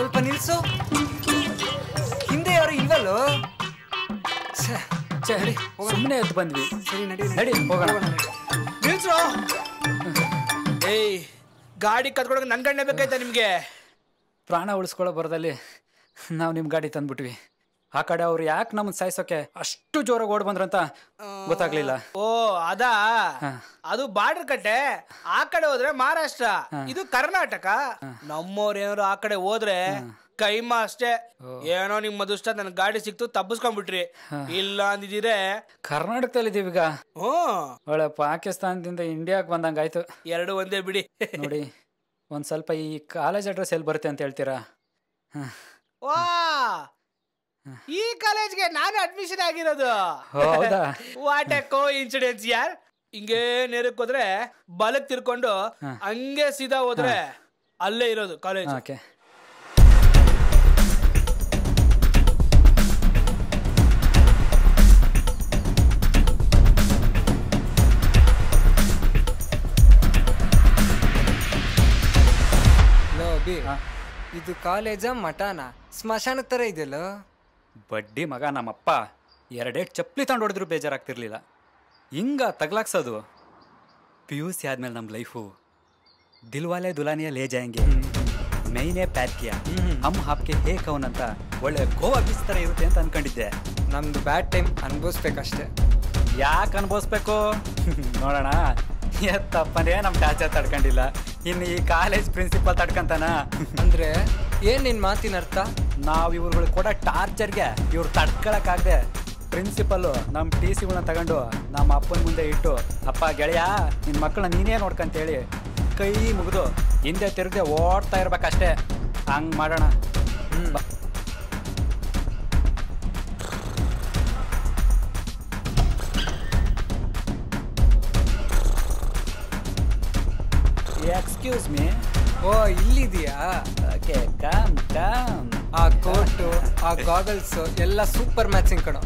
ಸ್ವಲ್ಪ ನಿಲ್ಸು. ಹಿಂದೆ ಯಾರು ಇಲ್ವಲ್ಲೋ? ನಡಿ ಸುಮ್ಮನೆ ಎದ್ದು ಬಂದ್ವಿ. ಸರಿ ನಡಿ ನಡಿ ಹೋಗೋಣ. ನಿಲ್ಸು. ಏಯ್ ಗಾಡಿ ಕತ್ಕೊಳಕ್ ನನ್ ಗಂಡೆ ಬೇಕಾಯ್ತಾ ನಿಮ್ಗೆ? ಪ್ರಾಣ ಉಳಿಸ್ಕೊಳ್ಳೋ ಬರದಲ್ಲಿ ನಾವು ನಿಮ್ ಗಾಡಿ ತಂದ್ಬಿಟ್ವಿ. ಆ ಕಡೆ ಅವ್ರು ಯಾಕೆ ನಮ್ಮನ್ನ ಸಾಯಿಸೋಕೆ ಅಷ್ಟು ಜೋರಾಗಿ ಓಡ್ ಬಂದ್ರಂತ ಗೊತ್ತಾಗ್ಲಿಲ್ಲ. ಓ ಅದಾ, ಅದು ಬಾರ್ಡರ್ ಕಟ್ಟೆ. ಆ ಕಡೆ ಹೋದ್ರೆ ಮಹಾರಾಷ್ಟ್ರ, ಇದು ಕರ್ನಾಟಕ. ನಮ್ಮವ್ರ ಏನಾದ್ರು ಆ ಕಡೆ ಹೋದ್ರೆ ಕೈಮಾ ಅಷ್ಟೇ. ಏನೋ ನಿಮ್ಮ ಅದೃಷ್ಟ ನನ್ ಗಾಡಿ ಸಿಕ್ತು, ತಪ್ಪಿಸ್ಕೊಂಡ್ಬಿಟ್ರಿ. ಇಲ್ಲ ಅಂದಿದ್ದೀರೆ ಕರ್ನಾಟಕದಲ್ಲಿ ಇದೀವೀಗ. ಒಳ್ಳೆ ಪಾಕಿಸ್ತಾನದಿಂದ ಇಂಡಿಯಾಕ್ ಬಂದಂಗಾಯ್ತು. ಎರಡು ಒಂದೇ ಬಿಡಿ. ನೋಡಿ ಒಂದ್ ಸ್ವಲ್ಪ ಈ ಕಾಲೇಜ್ ಅಡ್ರೆಸ್ ಎಲ್ಲಿ ಬರುತ್ತೆ ಅಂತ ಹೇಳ್ತೀರಾ? ವಾ, ಈ ಕಾಲೇಜ್ಗೆ ನಾನು ಅಡ್ಮಿಷನ್ ಆಗಿರೋದು. ಹೌದಾ? ವಾಟ್ ಎ ಕೋ ಇನ್ಸಿಡೆನ್ಸ್ ಯಾರ್. ಹಿಂಗೆ ನೇರಕ್ಕೆ ಹೋದ್ರೆ ಬಲಕ್ ತಿರ್ಕೊಂಡು ಹಂಗೆ ಸೀದಾ ಹೋದ್ರೆ ಅಲ್ಲೇ ಇರೋದು ಕಾಲೇಜ್. ಓಕೆ. ಇದು ಕಾಲೇಜ ಮಠಾನ ಸ್ಮಶಾನದ ತರ ಇದೆಯಲ್ಲ. ಬಡ್ಡಿ ಮಗ ನಮ್ಮಪ್ಪ ಎರಡೇ ಚಪ್ಪಲಿ ತಗೊಂಡು ಹೊಡೆದ್ರು ಬೇಜಾರಾಗ್ತಿರ್ಲಿಲ್ಲ. ಹಿಂಗ ತಗ್ಲಾಕ್ಸೋದು. PUC ಆದ್ಮೇಲೆ ನಮ್ಮ ಲೈಫು ದಿಲ್ವಾಲೆ ದುಲಾನಿಯ ಲೇ ಜಾಯಂಗೆ, ಮೈನೇ ಪ್ಯಾರ್ ಕಿಯಾ, ಹಮ್ ಹಾಪ್ಕೆ ಹೇ ಕೌನ್ ಅಂತ ಒಳ್ಳೆ ಗೋವಾ ಬೀಚ್ ಥರ ಇರುತ್ತೆ ಅಂತ ಅನ್ಕೊಂಡಿದ್ದೆ. ನಮ್ದು ಬ್ಯಾಡ್ ಟೈಮ್ ಅನ್ಭವಿಸ್ಬೇಕಷ್ಟೇ. ಯಾಕೆ ಅನ್ಭವಿಸ್ಬೇಕು? ನೋಡೋಣ. ಎತ್ತಪ್ಪನೇ ನಮ್ಮ ಟಾರ್ಚರ್ ತಡ್ಕೊಂಡಿಲ್ಲ, ಇನ್ನು ಈ ಕಾಲೇಜ್ ಪ್ರಿನ್ಸಿಪಲ್ ತಡ್ಕಂತಾನ? ಅಂದ್ರೆ ಏನ್ ನಿನ್ ಮಾತಿನ ಅರ್ಥ? ನಾವು ಇವ್ರುಗಳಿಗೆ ಕೊಡೋ ಟಾರ್ಚರ್ಗೆ ಇವ್ರು ತಡ್ಕೊಳಕ್ಕಾಗದೆ ಪ್ರಿನ್ಸಿಪಲ್ಲು ನಮ್ಮ TCಗಳನ್ನ ತಗೊಂಡು ನಮ್ಮ ಅಪ್ಪನ ಮುಂದೆ ಇಟ್ಟು, ಅಪ್ಪ ಗೆಳೆಯ ನಿನ್ನ ಮಕ್ಕಳನ್ನ ನೀನೇ ನೋಡ್ಕಂತೇಳಿ ಕೈ ಮುಗಿದು ಹಿಂದೆ ತಿರುಗದೆ ಓಡ್ತಾ ಇರ್ಬೇಕಷ್ಟೇ. ಹಂಗೆ ಮಾಡೋಣ. Excuse me. ಓ ಇಲ್ಲಿದೆಯಾ? Okay, come come. ಆ ಕೋಟು, ಆ ಗಾಗಲ್ಸ್ ಎಲ್ಲ ಸೂಪರ್ ಮ್ಯಾಚಿಂಗ್ ಕಣೋ.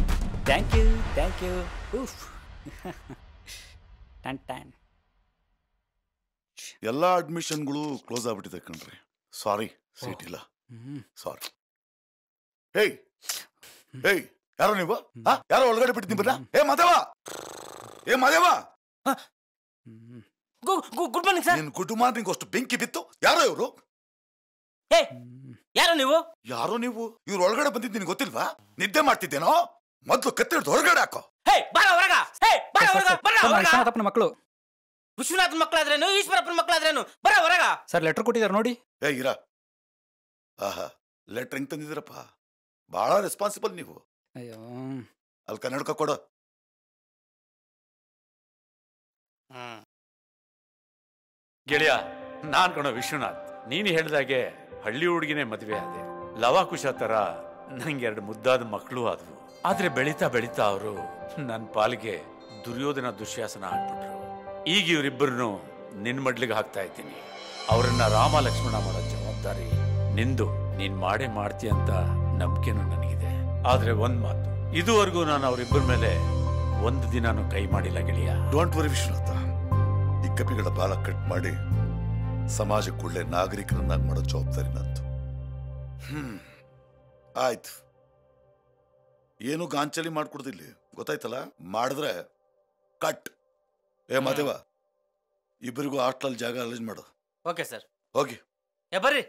Thank you thank you. ಟನ್ ಟನ್. ಎಲ್ಲ ಅಡ್ಮಿಷನ್ಗಳು ಕ್ಲೋಸ್ ಆಗ್ಬಿಟ್ಟಿದೆ ಕಣ್ರಿ. ಸಾರಿ, ಸೀಟ್ ಇಲ್ಲ. ಸಾರಿ. ಹೇಯ್ ಹೇಯ್, ಯಾರೋ ನೀವು? ಯಾರೋ ಒಳಗಡೆ ಬಿಟ್ಟು ಬರ. ಏ ಮಾದೇವ, ಗುಡ್ ಮಾರ್ನಿಂಗ್ ಸರ್. ನಿನ್ ಗುಡ್ ಮಾರ್ನಿಂಗ್ ಅಷ್ಟು ಬೆಂಕಿ ಬಿತ್ತು. ಯಾರೋ ಇವರು? ಯಾರೋ ನೀವು? ಯಾರೋ ನೀವು? ಇವ್ರು ಒಳಗಡೆ ಬಂದಿದ್ದು ನಿನ್ಗೆ ಗೊತ್ತಿಲ್ವಾ? ನಿದ್ದೆ ಮಾಡ್ತಿದ್ದೇನೋ? ಮೊದ್ಲು ಕತ್ತಿಡ್ದು ಹೊರಗಡೆ ಹಾಕೋ. ಮಕ್ಕಳು ವಿಶ್ವನಾಥನ್ ಮಕ್ಕಳಾದ್ರೇನು, ಈಶ್ವರಪ್ಪನ ಮಕ್ಕಳಾದ್ರೇನು? ಬರ ಹೊರಗ. ಸರ್ ಲೆಟರ್ ಕೊಟ್ಟಿದ್ದಾರೆ ನೋಡಿ. ಇರ. ಆಹಾ, ಲೆಟರ್ ಹೆಂಗ್ ತಂದಿದ್ದೀರಪ್ಪ? ಬಹಳ ರೆಸ್ಪಾನ್ಸಿಬಲ್ ನೀವು. ಅಯ್ಯೋ, ಅಲ್ಲಿ ಕನ್ನಡಕ ಕೊಡು. ಗೆಳೆಯ, ನಾನ್ ಕಣೋ ವಿಶ್ವನಾಥ್. ನೀನು ಹೇಳ್ದಾಗೆ ಹಳ್ಳಿ ಹುಡುಗಿನೇ ಮದುವೆ ಆದೆ. ಲವಾಕುಶ ತರ ನಂಗೆ 2 ಮುದ್ದಾದ ಮಕ್ಕಳು ಆದ್ವು. ಆದ್ರೆ ಬೆಳೀತಾ ಬೆಳೀತಾ ಅವರು ನನ್ನ ಪಾಲಿಗೆ ದುರ್ಯೋಧನ ದುಶ್ಯಾಸನ ಆಗ್ಬಿಟ್ರು. ಈಗ ಇವರಿಬ್ಬರನ್ನು ನಿನ್ ಮಡ್ಲಿಗೆ ಹಾಕ್ತಾ ಇದ್ದೀನಿ. ಅವರನ್ನ ರಾಮ ಲಕ್ಷ್ಮಣ ಮಾಡೋ ಜವಾಬ್ದಾರಿ ನಿಂದು. ನೀನ್ ಮಾಡೇ ಮಾಡ್ತೀಯ ಅಂತ ನಂಬಿಕೆನೂ ನನಗಿದೆ. ಆದ್ರೆ ಒಂದ್ ಮಾತು, ಇದುವರೆಗೂ ನಾನು ಅವರಿಬ್ಬರ ಮೇಲೆ ಒಂದು ದಿನಾನು ಕೈ ಮಾಡಿಲ್ಲ ಗೆಳೆಯ. Don't worry Vishwanath. ಈ ಕಪಿಗಳ ಬಾಲ ಕಟ್ ಮಾಡಿ ಸಮಾಜಕ್ಕೆ ಒಳ್ಳೆ ನಾಗರಿಕರನ್ನಾಗಿ ಮಾಡೋ ಜವಾಬ್ದಾರಿ ನಂದು. ಆಯ್ತು, ಏನು ಗಾಂಚಲಿ ಮಾಡ್ಕೊಡ್ದಿಲ್ಲ, ಗೊತ್ತಾಯ್ತಲ್ಲ? ಮಾಡಿದ್ರೆ ಕಟ್. ಏ ಮಾದೇವ, ಇಬ್ಬರಿಗೂ ಹಾಸ್ಟೆಲ್ ಜಾಗ ಅರೇಂಜ್ ಮಾಡು. Okay sir. ಹೋಗಿ ಬರ್ರಿ.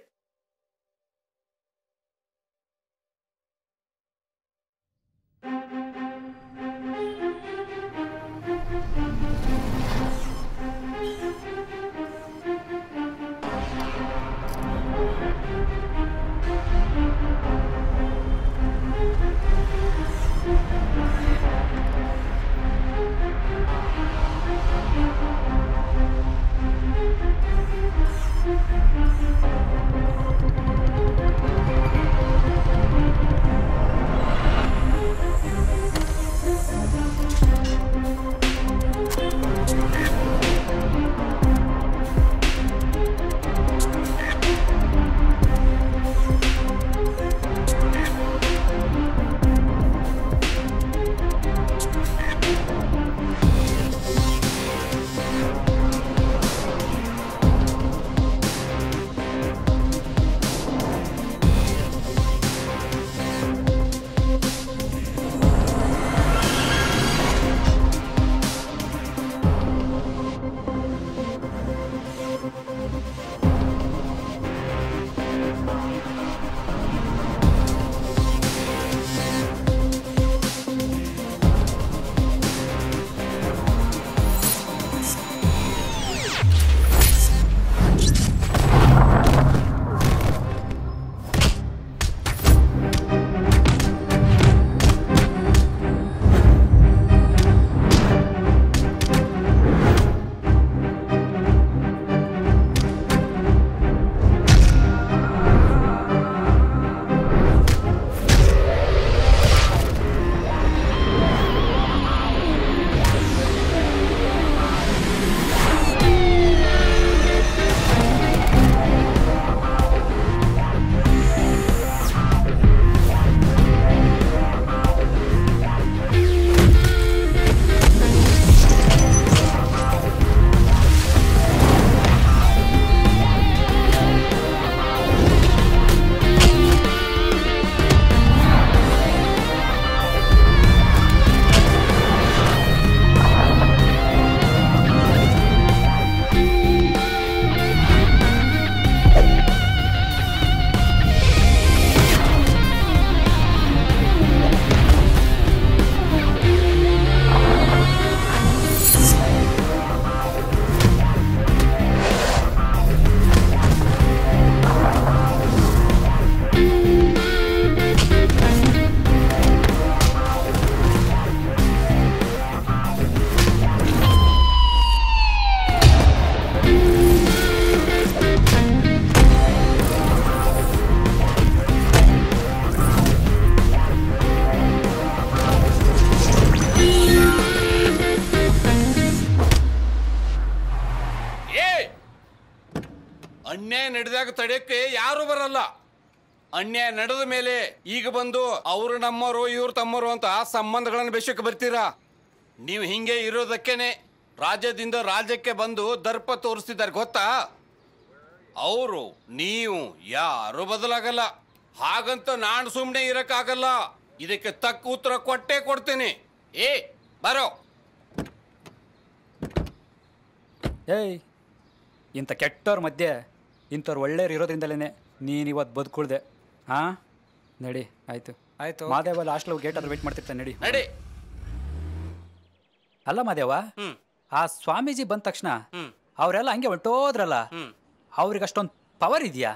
ಅನ್ಯಾಯ ನಡೆದಾಗ ತಡೆಯಕ್ಕೆ ಯಾರು ಬರಲ್ಲ. ಅನ್ಯಾಯ ನಡೆದ ಮೇಲೆ ಈಗ ಬಂದು ಅವರು ನಮ್ಮವರು ಇವ್ರು ತಮ್ಮವರು ಅಂತ ಸಂಬಂಧಗಳನ್ನು ಬೆಸಕ್ಕೆ ಬರ್ತೀರಾ? ನೀವು ಹಿಂಗೆ ಇರೋದಕ್ಕೇನೆ ರಾಜ್ಯದಿಂದ ರಾಜ್ಯಕ್ಕೆ ಬಂದು ದರ್ಪ ತೋರಿಸ್ತಿದ್ದಾರೆ ಗೊತ್ತಾ? ಅವರು ನೀವು ಯಾರು ಬದಲಾಗಲ್ಲ. ಹಾಗಂತ ನಾನು ಸುಮ್ಮನೆ ಇರಕ್ಕಾಗಲ್ಲ. ಇದಕ್ಕೆ ತಕ್ಕ ಉತ್ತರ ಕೊಟ್ಟೇ ಕೊಡ್ತೇನೆ. ಬರೋ. ಏಯ್, ಇಂಥ ಕೆಟ್ಟವ್ರ ಮಧ್ಯೆ ಇಂಥವ್ರು ಒಳ್ಳೆಯವ್ರು ಇರೋದ್ರಿಂದಲೇ ನೀನು ಇವತ್ತು ಬದುಕುಳ್ದೆ. ಹಾಂ, ನಡಿ. ಆಯ್ತು ಆಯ್ತು. ಮಾದೇವ ಲಾಸ್ಟ್ಲು ಗೇಟ್ ಹತ್ರ ವೇಟ್ ಮಾಡ್ತಿರ್ತಾನೆ. ನಡಿ ನಡಿ. ಅಲ್ಲ ಮಾದೇವ, ಆ ಸ್ವಾಮೀಜಿ ಬಂದ ತಕ್ಷಣ ಅವರೆಲ್ಲ ಹಂಗೆ ಹೊಂಟೋದ್ರಲ್ಲ, ಅವ್ರಿಗೆ ಅಷ್ಟೊಂದು ಪವರ್ ಇದೆಯಾ?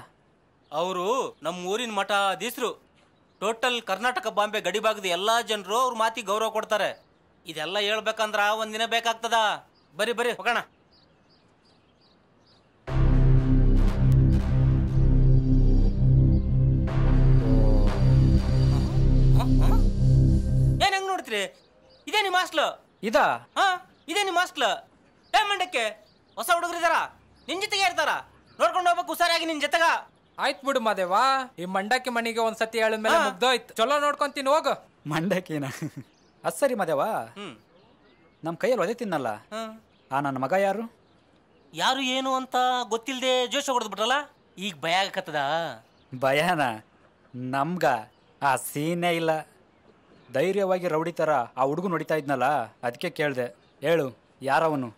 ಅವರು ನಮ್ಮ ಊರಿನ ಮಠ ಅಧೀಶರು. ಟೋಟಲ್ ಕರ್ನಾಟಕ ಬಾಂಬೆ ಗಡಿಭಾಗದ ಎಲ್ಲಾ ಜನರು ಅವ್ರ ಮಾತಿಗೆ ಗೌರವ ಕೊಡ್ತಾರೆ. ಇದೆಲ್ಲ ಹೇಳ್ಬೇಕಂದ್ರ ಒಂದಿನ ಬೇಕಾಗ್ತದ. ಬರೀ ಬರೀ ಹೋಗೋಣ. ಏನ್ ಹೆಂಗ್ ನೋಡ್ತೀರಿ? ಇದೇ ನಿಮ್ಮ ಹಾಸ್ಟ್ಲು? ಇದಾ? ಹಾ, ಇದೇ ನಿಮ್ಮ ಹಾಸ್ಟ್ಲು. ಮಂಡಕ್ಕೆ ಹೊಸ ಹುಡುಗರಿದಾರ, ನಿನ್ ಜೊತೆಗೆ ಇರ್ತಾರ. ನೋಡ್ಕೊಂಡು ಹೋಗ್ಬೇಕು ಹುಷಾರಾಗಿ ನಿನ್ ಜೊತೆಗ. ಆಯ್ತು ಬಿಡು ಮಾದೇವ, ಈ ಮಂಡಕ್ಕಿ ಮನೆಗೆ ಒಂದ್ಸತಿ ಹೇಳಿದ್ಮೇಲೆ ಮುಗ್ದೋಯ್ತು. ಚಲೋ ನೋಡ್ಕೊಂತೀನಿ, ಹೋಗು. ಮಂಡಕ್ಕಿನ? ಅದ್ ಸರಿ ಮಾದೇವ, ನಮ್ಮ ಕೈಯಲ್ಲಿ ಒದೆ ತಿನ್ನಲ್ಲ. ಆ ನನ್ನ ಮಗ ಯಾರು? ಯಾರು ಏನು ಅಂತ ಗೊತ್ತಿಲ್ಲದೆ ಜೋಶ ಹೊಡೆದ್ಬಿಟ್ರಲ್ಲ, ಈಗ ಭಯ ಆಗಕತ್ತದ. ಭಯನ? ನಮ್ಗ ಆ ಸೀನೇ ಇಲ್ಲ. ಧೈರ್ಯವಾಗಿ ರೌಡಿ ಥರ ಆ ಹುಡುಗ ನೋಡಿತಾ ಇದ್ನಲ್ಲ, ಅದಕ್ಕೆ ಕೇಳಿದೆ. ಹೇಳು, ಯಾರವನು?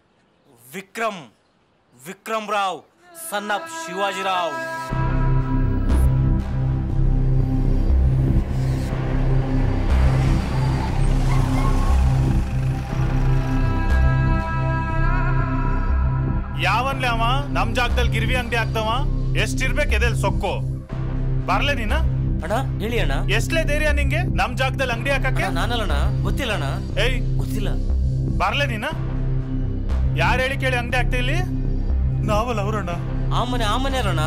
Vikram Rao, son of Shivajirao. ಯಾವನ್ಲೆ ಅವ ನಮ್ ಜಾಗದಲ್ಲಿ ಗಿರ್ವಿ ಅಂಗಡಿ ಆಗ್ತವ? ಎಷ್ಟಿರ್ಬೇಕು ಎದೆಲ್ ಸೊಕ್ಕು? ಬರ್ಲೆ ನೀನ? ಅಣ್ಣ ಹೇಳಿ ಅಣ್ಣ. ಎಷ್ಟ್ಲೇ ಧೈರ್ಯ ನಿಂಗೆ ನಮ್ ಜಾಗದಲ್ಲಿ ಅಂಗಡಿ ಹಾಕಕ್ಕೆ? ನಾನಲ್ಲಣ್ಣ, ಗೊತ್ತಿಲ್ಲಣ್ಣ. ಏಯ್, ಗೊತ್ತಿಲ್ಲ. ಬರ್ಲೆ ನೀನ? ಯಾರು ಹೇಳಿ ಕೇಳಿ ಅಂಗಡಿ ಆಗ್ತಾ ಇಲ್ಲಿ? ನಾವಲ್ಲ ಅವ್ರಣ್ಣ. ಆ ಮನೆ ಅಲ್ಲಣ್ಣ,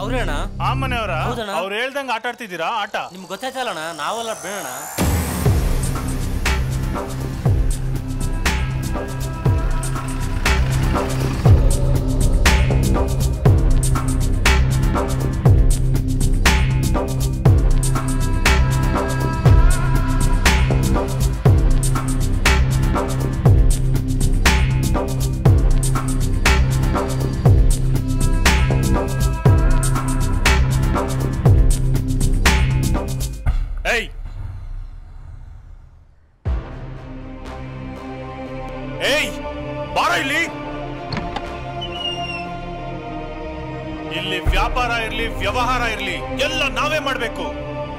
ಅವ್ರೇ ಅಣ್ಣ. ಆ ಮನೆಯವರ? ಅವ್ರು ಹೇಳ್ದಂಗ ಆಟ ಆಡ್ತಿದ್ದೀರಾ? ಆಟ ನಿಮ್ಗೆ ಗೊತ್ತಾಯ್ತಲ್ಲಣ್ಣ, ನಾವಲ್ಲ ಬೇಡಣ್ಣ. ಇಲ್ಲಿ ವ್ಯಾಪಾರ ಇರ್ಲಿ ವ್ಯವಹಾರ ಇರ್ಲಿ ಎಲ್ಲ ನಾವೇ ಮಾಡ್ಬೇಕು.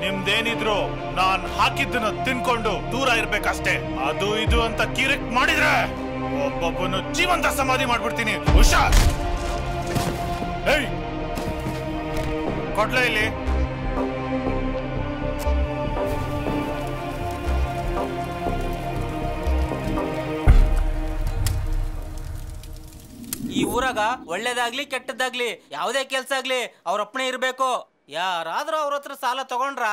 ನಿಮ್ದೇನಿದ್ರು ನಾನ್ ಹಾಕಿದ್ದನ್ನ ತಿನ್ಕೊಂಡು ದೂರ ಇರ್ಬೇಕಷ್ಟೇ. ಅದು ಇದು ಅಂತ ಕಿರಿಕ್ ಮಾಡಿದ್ರೆ ಒಬ್ಬೊಬ್ಬನು ಜೀವಂತ ಸಮಾಧಿ ಮಾಡ್ಬಿಡ್ತೀನಿ. ಹುಷಾರ್. ಏಯ್, ಕೊಡ್ಲ ಇಲ್ಲಿ. ಈ ಊರಾಗ ಒಳ್ಳೇದಾಗ್ಲಿ ಕೆಟ್ಟದ್ದಾಗ್ಲಿ ಯಾವುದೇ ಕೆಲ್ಸ ಆಗ್ಲಿ ಅವ್ರ ಅಪ್ಪಣೆ ಇರ್ಬೇಕು. ಯಾರಾದ್ರೂ ಅವ್ರ ಹತ್ರ ಸಾಲ ತಗೊಂಡ್ರ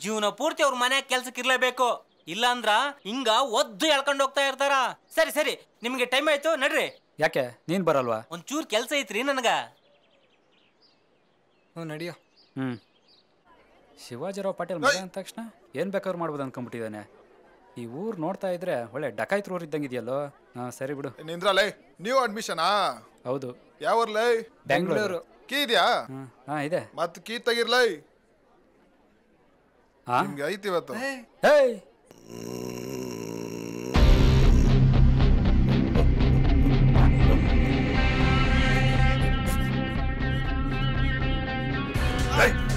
ಜೀವನ ಪೂರ್ತಿ ಅವ್ರ ಮನ್ಯಾಗ ಕೆಲ್ಸಕ್ಕೆ ಇರ್ಲೇಬೇಕು. ಇಲ್ಲಾಂದ್ರ ಹಿಂಗ ಒದ್ದು ಎಳ್ಕೊಂಡು ಹೋಗ್ತಾ ಇರ್ತಾರ. ಸರಿ ಸರಿ, ನಿಮ್ಗೆ ಟೈಮ್ ಆಯ್ತು, ನಡ್ರಿ. ಯಾಕೆ ನೀನ್ ಬರಲ್ವಾ? ಒಂಚೂರ್ ಕೆಲ್ಸ ಐತ್ರಿ ನನಗ. ನಡಿಯೋ. ಶಿವಾಜಿರಾವ್ ಪಾಟೀಲ್ ಮಗ ಅಂದ ತಕ್ಷಣ ಏನ್ ಬೇಕಾದ್ರೂ ಮಾಡ್ಬೋದು ಅನ್ಕೊಂಡ್ಬಿಟ್ಟಿದ್ದಾನೆ. ಈ ಊರ್ ನೋಡ್ತಾ ಇದ್ರೆ ಒಳ್ಳೆ ಡಕಾಯ್ತ್ರ ಊರ್ ಇದ್ದಂಗೆ ಇದೆಯಲ್ಲೋ. ಹಾ ಸರಿ ಬಿಡು. ನಿಂದ್ರಲ್ಲೇ, ನೀವು ಅಡ್ಮಿಷನಾ? ಹೌದು. ಯಾವ ಊರ್ಲೈ? ಬೆಂಗಳೂರು. ಕೀ ಇದೆಯಾ? ಹಾ ಇದೆ. ಮತ್ ಕೀ ತೆಗಿರ್ಲೈ. ನಿಮ್ಗೆ ಐತಿ ಇವತ್ತು.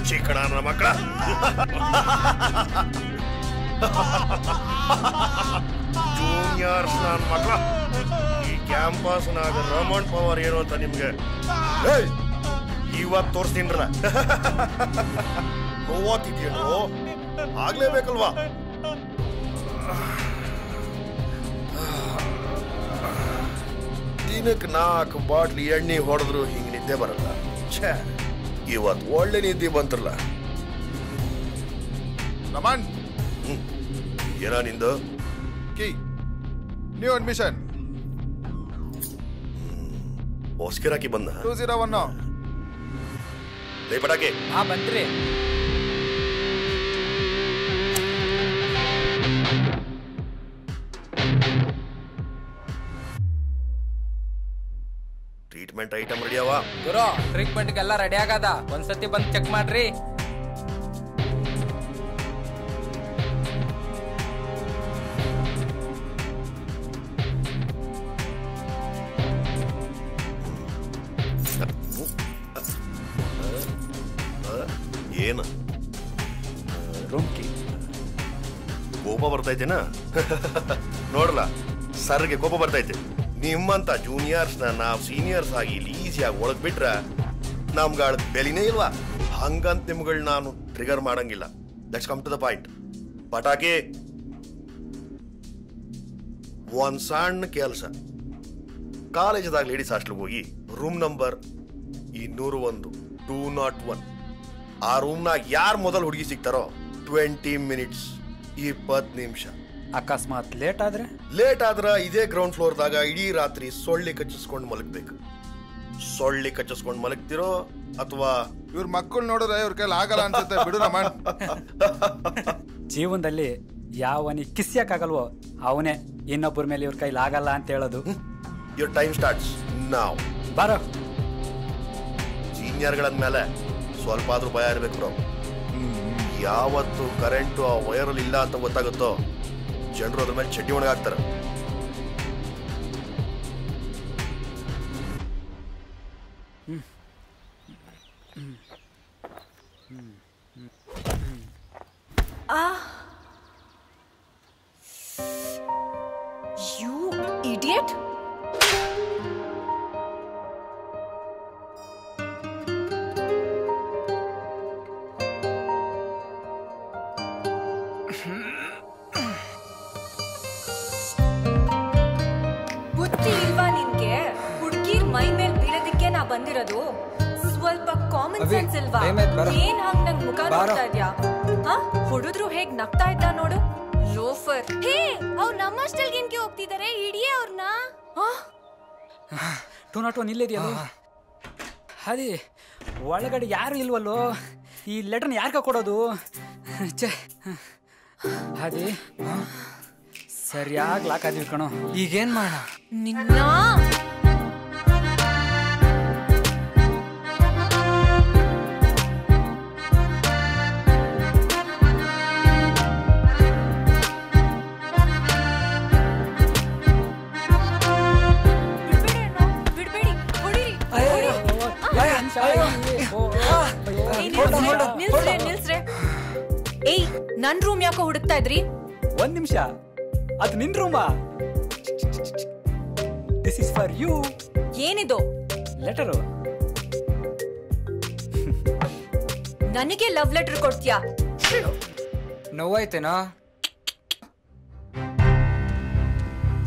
ಚಿಕ್ಕಣ ನನ್ನ ಮಕ್ಕಳ, ಜೂನಿಯರ್ಸ್ ನನ್ನ ಮಕ್ಕಳ, ಈ ಕ್ಯಾಂಪಸ್ನಾಗ ರಮಣ್ ಪವರ್ ಏನು ಅಂತ ನಿಮ್ಗೆ ಇವತ್ತು ತೋರಿಸ್ತೀನ್ರಲ್ಲ. ನೋವಾತಿದ್ಯೇನು? ಆಗ್ಲೇಬೇಕಲ್ವಾ? ದಿನಕ್ಕೆ 4 ಬಾಟ್ಲಿ ಎಣ್ಣೆ ಹೊಡೆದ್ರು ಹಿಂಗೆ ನಿದ್ದೆ ಬರಲ್ಲ. ಛೇ, ಇವತ್ತು ಒಳ್ಳೆ ನಿದ್ದೆ ಬಂತ್ರಲ್ಲ. ರಮಣ್, ಏನೋ ನಿಂದು? Key new admission. ಬಾಸ್ ಗಿರಾಕಿ ಬಂದ 201 ಲೇ ಪಟಾಕಿ ಬನ್ರಿ. ಟ್ರೀಟ್ಮೆಂಟ್ ಐಟಮ್ ರೆಡಿ ಅವ ಗುರು ಟ್ರೀಟ್ಮೆಂಟ್ಗೆಲ್ಲ ರೆಡಿ ಆಗದ, ಒಂದ್ಸತಿ ಬಂದು ಚೆಕ್ ಮಾಡ್ರಿ. ಏನು ರೂಮ್ ಕೀ ಕೋಪ ಬರ್ತೈತೆನಾ? ನೋಡ್ಲ ಸರ್ಗೆ ಕೋಪ ಬರ್ತೈತೆ. ನಿಮ್ಮಂತ ಜೂನಿಯರ್ಸ್ನ ನಾವು ಸೀನಿಯರ್ಸ್ ಆಗಿ ಈಸಿಯಾಗಿ ಒಳಗ್ ಬಿಟ್ರ ನಮ್ಗಳ ಬೆಲಿನೇ ಇಲ್ವಾ? ಹಂಗಂತ ನಿಮ್ಗಳು ನಾನು ಟ್ರಿಗರ್ ಮಾಡಂಗಿಲ್ಲ. Let's come to the point. ಪಟಾಕಿ, ಒಂದ್ ಸಣ್ಣ ಕೆಲಸ. ಕಾಲೇಜದಾಗ ಲೇಡೀಸ್ ಹಾಸ್ಟೆಲ್ಗೆ ಹೋಗಿ ರೂಮ್ ನಂಬರ್ 201 201 ಆ ರೂಮ್ನಾಗ ಯಾರು ಮೊದಲು ಹುಡುಗಿ ಸಿಗ್ತಾರೋ 20 ಮಿನಿಟ್ಸ್ 20 ನಿಮಿಷ. ಅಕಸ್ಮಾತ್ ಲೇಟ್ ಆದ್ರ ಇದೇ ಗ್ರೌಂಡ್ ಫ್ಲೋರ್ದಾಗ ಇಡೀ ರಾತ್ರಿ ಸೊಳ್ಳಿ ಕಚ್ಚಿಸ್ಕೊಂಡು ಮಲಗ್ಬೇಕು. ಸೊಳ್ಳಿ ಕಚ್ಚಿಸ್ಕೊಂಡು ಮಲಗ್ತಿರೋ ಅಥವಾ ಇವ್ರ ಮಕ್ಕಳು ನೋಡಿದ್ರೆ ಇವ್ರ ಕೈಲಿ ಆಗಲ್ಲ ಅನ್ಸುತ್ತೆ. ಬಿಡು ರಮಣ್. ಜೀವನದಲ್ಲಿ ಯಾವನಿ ಕಿಸ್ಯಕ್ಕಾಗಲ್ವೋ ಅವನೇ ಇನ್ನೊಬ್ಬರ ಮೇಲೆ ಇವ್ರ ಕೈಲಿ ಆಗಲ್ಲ ಅಂತ ಹೇಳೋದು. ಯುವರ್ ಟೈಮ್ ಸ್ಟಾರ್ಟ್ಸ್ ನಾವ್. ಬಾರೋ. ಸೀನಿಯರ್ಗಳಂದ್ಮೇಲೆ ಸ್ವಲ್ಪ ಆದ್ರೂ ಭಯ ಇರ್ಬೇಕು ಬ್ರೋ. ಯಾವತ್ತು ಕರೆಂಟು ಆ ವೈರಲ್ಲಿ ಇಲ್ಲ ಅಂತ ಗೊತ್ತಾಗುತ್ತೋ ಜನರು ಅದ್ರ ಮೇಲೆ ಚಡ್ಡಿ ಒಣಗಾಕ್ತಾರೆ. You idiot! ಬುದ್ಧಿ ಇಲ್ವಾ ನಿನ್ಗೆ? ಹುಡುಗಿರ್ ಮೈ ಮೇಲ್ ಬೀಳೋದಿಕ್ಕೆ ನಾ ಬಂದಿರೋದು. ಸ್ವಲ್ಪ ಕಾಮನ್ ಸೆನ್ಸ್ ಇಲ್ವಾ? ಏನ್ ಹಂಗ್ ನಂಗ್ ಮುಖ ನೋಡ್ತಾ ಇದ್ಯಾ? ಹುಡುದ್ರು ಹೇಗ್ ನಗ್ತಾ ಇದ್ದ ನೋಡು. ಲೋಫರ್. ಹೇ, ಅವ್ರು ನಮ್ಮ ಹಾಸ್ಟೆಲ್ಗೆ ಏನ್ಕೆ ಹೋಗ್ತಿದ್ದಾರೆ? ಹಿಡಿಯೇ ಅವ್ರನ್ನ. 201 ಇಲ್ಲಿದೆಯಲ್ಲ, ಅದೇ ಒಳಗಡೆ ಯಾರು ಇಲ್ವಲ್ಲೋ. ಈ ಲೆಟರ್ನ ಯಾರ್ಗ ಕೊಡೋದು? ಅದೇ ಸರಿಯಾಗಿ ಲಾಕ್ ಆದ್ವಿ ಕಣೋ. ಈಗೇನ್ ಮಾಡ? ನಿನ್ನ ನಿಲ್ಸ್ರೆ. ಏಯ್, ನನ್ ರೂಮ್ ಯಾಕೋ ಹುಡುಕ್ತಾ ಇದ್ರಿ? 1 ನಿಮಿಷ, ಅದು ನಿನ್ ರೂಮಾ? This is for you. ಏನಿದು? ಲೆಟರು. ನನಗೆ ಲವ್ ಲೆಟರ್ ಕೊಡ್ತೀಯಾ? ನೋವಾಯ್ತೇನಾ?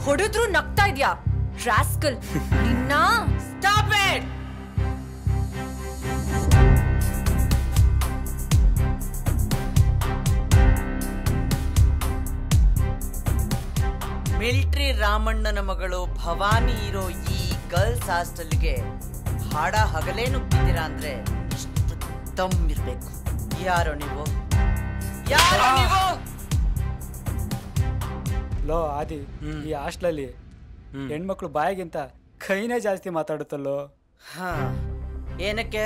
ಹೊಡೆದ್ರು ನಗ್ತಾ ಇದ್ಯಾ? ರಾಸ್ಕಲ್. ನಿನ್ನ ಸ್ಟಾಪ್ ಇಟ್. ಮಿಲಿಟರಿ ರಾಮಣ್ಣನ ಮಗಳು ಭವಾನಿ ಇರೋ ಈ ಗರ್ಲ್ಸ್ ಹಾಸ್ಟೆಲ್ಗೆ ಹಾಡ ಹಗಲೇ ನುಗ್ಗಿದ್ದೀರಾ ಅಂದ್ರೆ ಇಷ್ಟು ದಮ್ ಇರ್ಬೇಕು. ಯಾರೋ ನೀವು? ಯಾರೋ ನೀವು? ಲೋ ಆದಿ, ಈ ಹಾಸ್ಟೆಲಲ್ಲಿ ಹೆಣ್ಮಕ್ಳು ಬಾಯಿಗಿಂತ ಕೈನೇ ಜಾಸ್ತಿ ಮಾತಾಡುತ್ತಲ್ಲೋ. ಹಾ, ಏನಕ್ಕೆ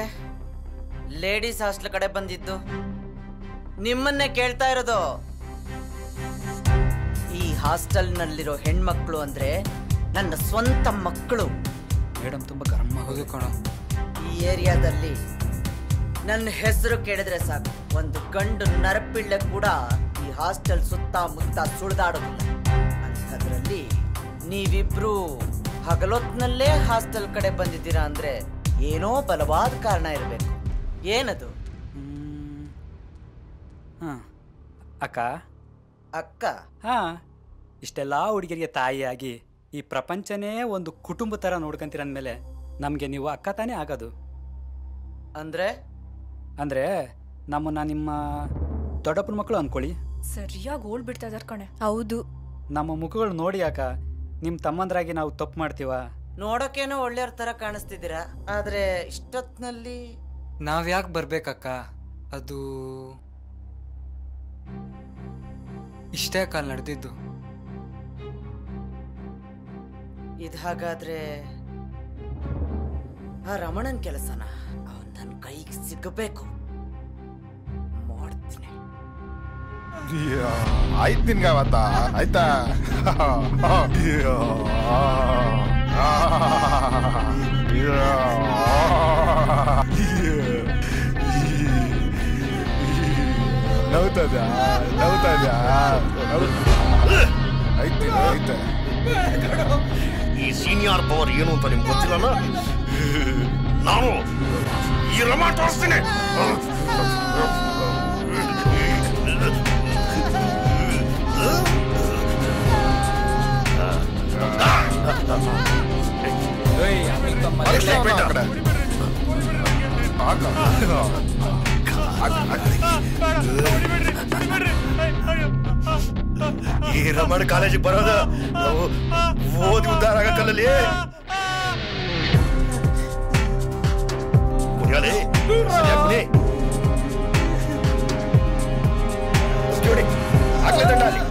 ಲೇಡೀಸ್ ಹಾಸ್ಟೆಲ್ ಕಡೆ ಬಂದಿದ್ದು? ನಿಮ್ಮನ್ನೇ ಕೇಳ್ತಾ ಇರೋದು. ಈ ಹಾಸ್ಟೆಲ್ನಲ್ಲಿರೋ ಹೆಣ್ಮಕ್ಳು ಅಂದ್ರೆ ನನ್ನ ಸ್ವಂತ ಮಕ್ಕಳು. ಮೇಡಮ್ ತುಂಬಾ ಗರಂ ಹೌದು ಕಣ. ಈ ಏರಿಯಾದಲ್ಲಿ ನನ್ನ ಹೆಸರು ಕೇಳಿದ್ರೆ ಸಾಕು, ಒಂದು ಗಂಡು ನರಪಿಳ್ಳೆ ಕೂಡ ಈ ಹಾಸ್ಟೆಲ್ ಸುತ್ತಮುತ್ತ ಸುಳಿದಾಡೋದಿಲ್ಲ. ಅಂಥದ್ರಲ್ಲಿ ನೀವಿಬ್ರು ಹಗಲೊತ್ನಲ್ಲೇ ಹಾಸ್ಟೆಲ್ ಕಡೆ ಬಂದಿದ್ದೀರಾ ಅಂದ್ರೆ ಏನೋ ಬಲವಾದ ಕಾರಣ ಇರಬೇಕು. ಏನದು? ಅಕ್ಕ. ಅಕ್ಕ? ಹಾ, ಇಷ್ಟೆಲ್ಲ ಹುಡುಗಿರಿಗೆ ತಾಯಿಯಾಗಿ ಈ ಪ್ರಪಂಚನೇ ಒಂದು ಕುಟುಂಬ ತರ ನೋಡ್ಕೊಂತೀರಂದ್ಮೇಲೆ ನಮ್ಗೆ ನೀವು ಅಕ್ಕ ತಾನೇ ಆಗೋದು. ಅಂದ್ರೆ ನಮ್ಮನ್ನ ನಿಮ್ಮ ದೊಡ್ಡಪ್ಪನ ಮಕ್ಕಳು ಅನ್ಕೊಳ್ಳಿ. ಸರಿಯಾಗಿ ಓಡ್ ಬಿಡ್ತಾ ಇದಾರೆ ಕಣೆ. ಹೌದು. ನಮ್ಮ ಮುಖಗಳು ನೋಡಿ ಅಕ್ಕ, ನಿಮ್ಮ ತಮ್ಮಂದ್ರಾಗಿ ನಾವು ತಪ್ಪು ಮಾಡ್ತೀವ? ನೋಡೋಕೇನೋ ಒಳ್ಳೆಯವ್ರ ತರ ಕಾಣಿಸ್ತಿದ್ದೀರಾ, ಆದ್ರೆ ಇಷ್ಟೊತ್ನಲ್ಲಿ ನಾವ್ಯಾಕೆ ಬರ್ಬೇಕಕ್ಕ? ಅದು ಇಷ್ಟೇ ಕಾಲ್ ನಡೆದಿದ್ದು. ಇದು ಹಾಗಾದ್ರೆ ಆ ರಮಣನ್ ಕೆಲಸನ? ಅವನ್ ನನ್ನ ಕೈಗೆ ಸಿಗಬೇಕು. ಮಾಡ್ತೀನಿ. ಆಯ್ತು ನಿನ್ಗೆ ಅವತ್ತ ಆಯ್ತಾ? ನವ್ತದ ಆಯ್ತು. ಈ ಸೀನಿಯರ್ ಪವರ್ ಏನು ಅಂತ ನಿಮ್ಗೆ ಗೊತ್ತಿಲ್ಲ. ನಾನು ಈ ರಮಣ ತೋರಿಸ್ತೀನಿ. ಈ ರಮಣ ಕಾಲೇಜಿಗೆ ಬರೋದು ನಾವು ಓದಿ ಉದ್ದಾರ ಆಗಕ್ಕಲ್ಲಿ ಕುಡಿಯಲಿ ಕುಡಿ ಆಗ್ಲೇ ದಂಡ ಅಲ್ಲಿ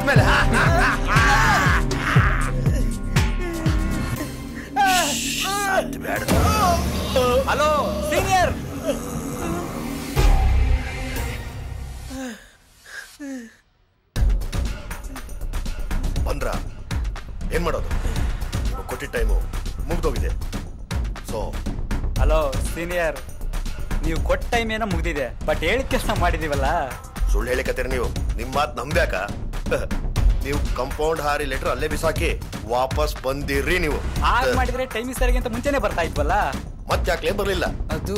ಮೇಲೆ ಹಲೋ ಸೀನಿಯರ್. ಬಂದ್ರ ಏನ್ ಮಾಡೋದು? ಕೊಟ್ಟಿದ್ದ ಟೈಮು ಮುಗ್ದೋಗಿದೆ. ಸೊ ಹಲೋ ಸೀನಿಯರ್, ನೀವು ಕೊಟ್ಟ ಟೈಮ್ ಏನೋ ಮುಗ್ದಿದೆ, ಬಟ್ ಹೇಳಿದ ಕೆಲಸ ಮಾಡಿದೀವಲ್ಲ. ಸುಳ್ಳು ಹೇಳಿಕತ್ತೀರಿ ನೀವು. ನಿಮ್ಮ ಮಾತು ನಂಬ್ಯಾಕ? ನೀವು ಕಂಪೌಂಡ್ ಹಾರಿ ಲೆಟರ್ ಅಲ್ಲೇ ಬಿಸಾಕಿ ವಾಪಸ್ ಬಂದಿರ್ರಿ. ನೀವು ಆಗ ಮಾಡಿದ್ರೆ ಟೈಮಿಂಗ್ ಸರಿಗಿಂತ ಮುಂಚೆನೆ ಬರ್ತಾ ಇದ್ವಲ್ಲ, ಮತ್ತೆ ಯಾಕೆ ಬರ್ಲಿಲ್ಲ? ಅದು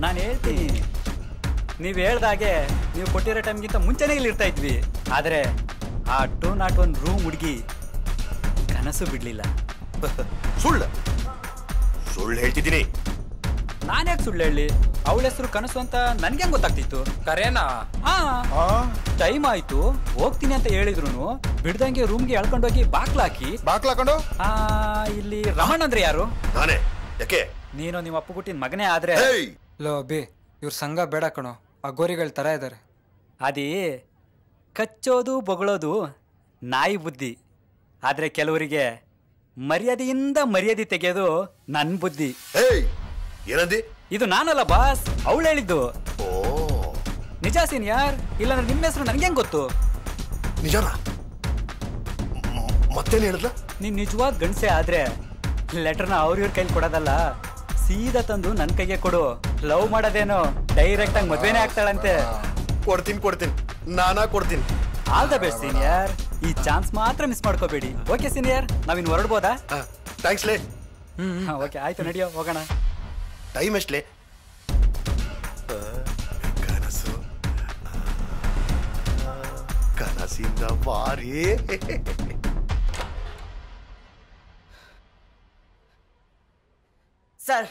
ನಾನು ಹೇಳ್ತೀನಿ, ನೀವು ಹೇಳ್ದಾಗೆ ನೀವು ಕೊಟ್ಟಿರೋ ಟೈಮ್ಗಿಂತ ಮುಂಚೆನೇ ಇಲ್ಲಿ ಇರ್ತಾ ಇದ್ವಿ. ಆದ್ರೆ ಆ 201 ರೂಮ್ ಹುಡುಗಿ ಕನಸು ಬಿಡ್ಲಿಲ್ಲ. ಸುಳ್ಳು ಹೇಳ್ತಿದ್ದೀನಿ. ನಾನು ಯಾಕೆ ಸುಳ್ಳು ಹೇಳಿ? ಅವಳ ಹೆಸರು ಕನಸು ಅಂತ ನನ್ಗೆ ಗೊತ್ತಾಗ್ತಿತ್ತು. ಕರೇನಾ? ಟೈಮ್ ಆಯ್ತು ಹೋಗ್ತೀನಿ ಅಂತ ಹೇಳಿದ್ರು ಬಿಡ್ದಂಗೆ ರೂಮ್ಗೆ ಎಳ್ಕೊಂಡೋಗಿ ಬಾಕ್ಲಾಕಿ ಬಾಕ್ಲಾಕೊಂಡು ಇಲ್ಲಿ ರಮಣ್ ಅಂದ್ರೆ ಯಾರು? ನಾನೇ. ಯಾಕೆ? ನೀನು ನಿಮ್ಮ ಅಪ್ಪ ಹುಟ್ಟಿನ ಮಗನೇ. ಆದ್ರೆ ಲೋ ಅಬ್ಬಿ, ಇವ್ರ ಸಂಘ ಬೇಡ ಕಣೋ, ಅಗೋರಿಗಳ ತರ ಇದಾರೆ. ಅದೇ ಕಚ್ಚೋದು ಬೊಗಳೋದು ನಾಯಿ ಬುದ್ಧಿ, ಆದ್ರೆ ಕೆಲವರಿಗೆ ಮರ್ಯಾದೆಯಿಂದ ಮರ್ಯಾದೆ ತೆಗೆಯೋದು ನನ್ ಬುದ್ಧಿ. ಏನಂದಿ? ಇದು ನಾನಲ್ಲ ಬಾಸ್, ಅವಳು ಹೇಳಿದ್ದು. ನಿಜ ಸೀನಿಯರ್, ಇಲ್ಲಾಂದ್ರೆ ನಿಮ್ಮ ಹೆಸರು ನನ್ಗೆ ಹೆಂಗ್ ಗೊತ್ತು? ನಿಜನಾ? ಮತ್ತೇನು ಹೇಳಿದ್ಲ? ನೀನ್ ನಿಜವಾದ ಗಂಡಸೆ ಆದ್ರೆ ಲೆಟರ್ನ ಅವ್ರ ಕೈಲಿ ಕೊಡೋದಲ್ಲ, ಸೀದಾ ತಂದು ನನ್ ಕೈಗೆ ಕೊಡು. ಲವ್ ಮಾಡೋದೇನೋ ಡೈರೆಕ್ಟ್ ಆಗಿ ಮದ್ವೆನೇ ಆಗ್ತಾಳಂತೆ. ಕೊಡ್ತೀನಿ, ನಾನಾ ಕೊಡ್ತೀನಿ. All the best senior. ಈ ಚಾನ್ಸ್ ಮಾತ್ರ ಮಿಸ್ ಮಾಡ್ಕೋಬೇಡಿ. ಓಕೆ ಸೀನಿಯರ್, ನಾವಿನ್ ಹೊರಡ್ಬೋದಾ? ಥ್ಯಾಂಕ್ಸ್ ಲೇ. ಓಕೆ ಆಯ್ತು, ನಡಿಯೋ ಹೋಗೋಣ. ಟೈಮ್ ಎಷ್ಟಲೇ? ಕನಸಿಂದ ಬಾರಿ. ಸರ್,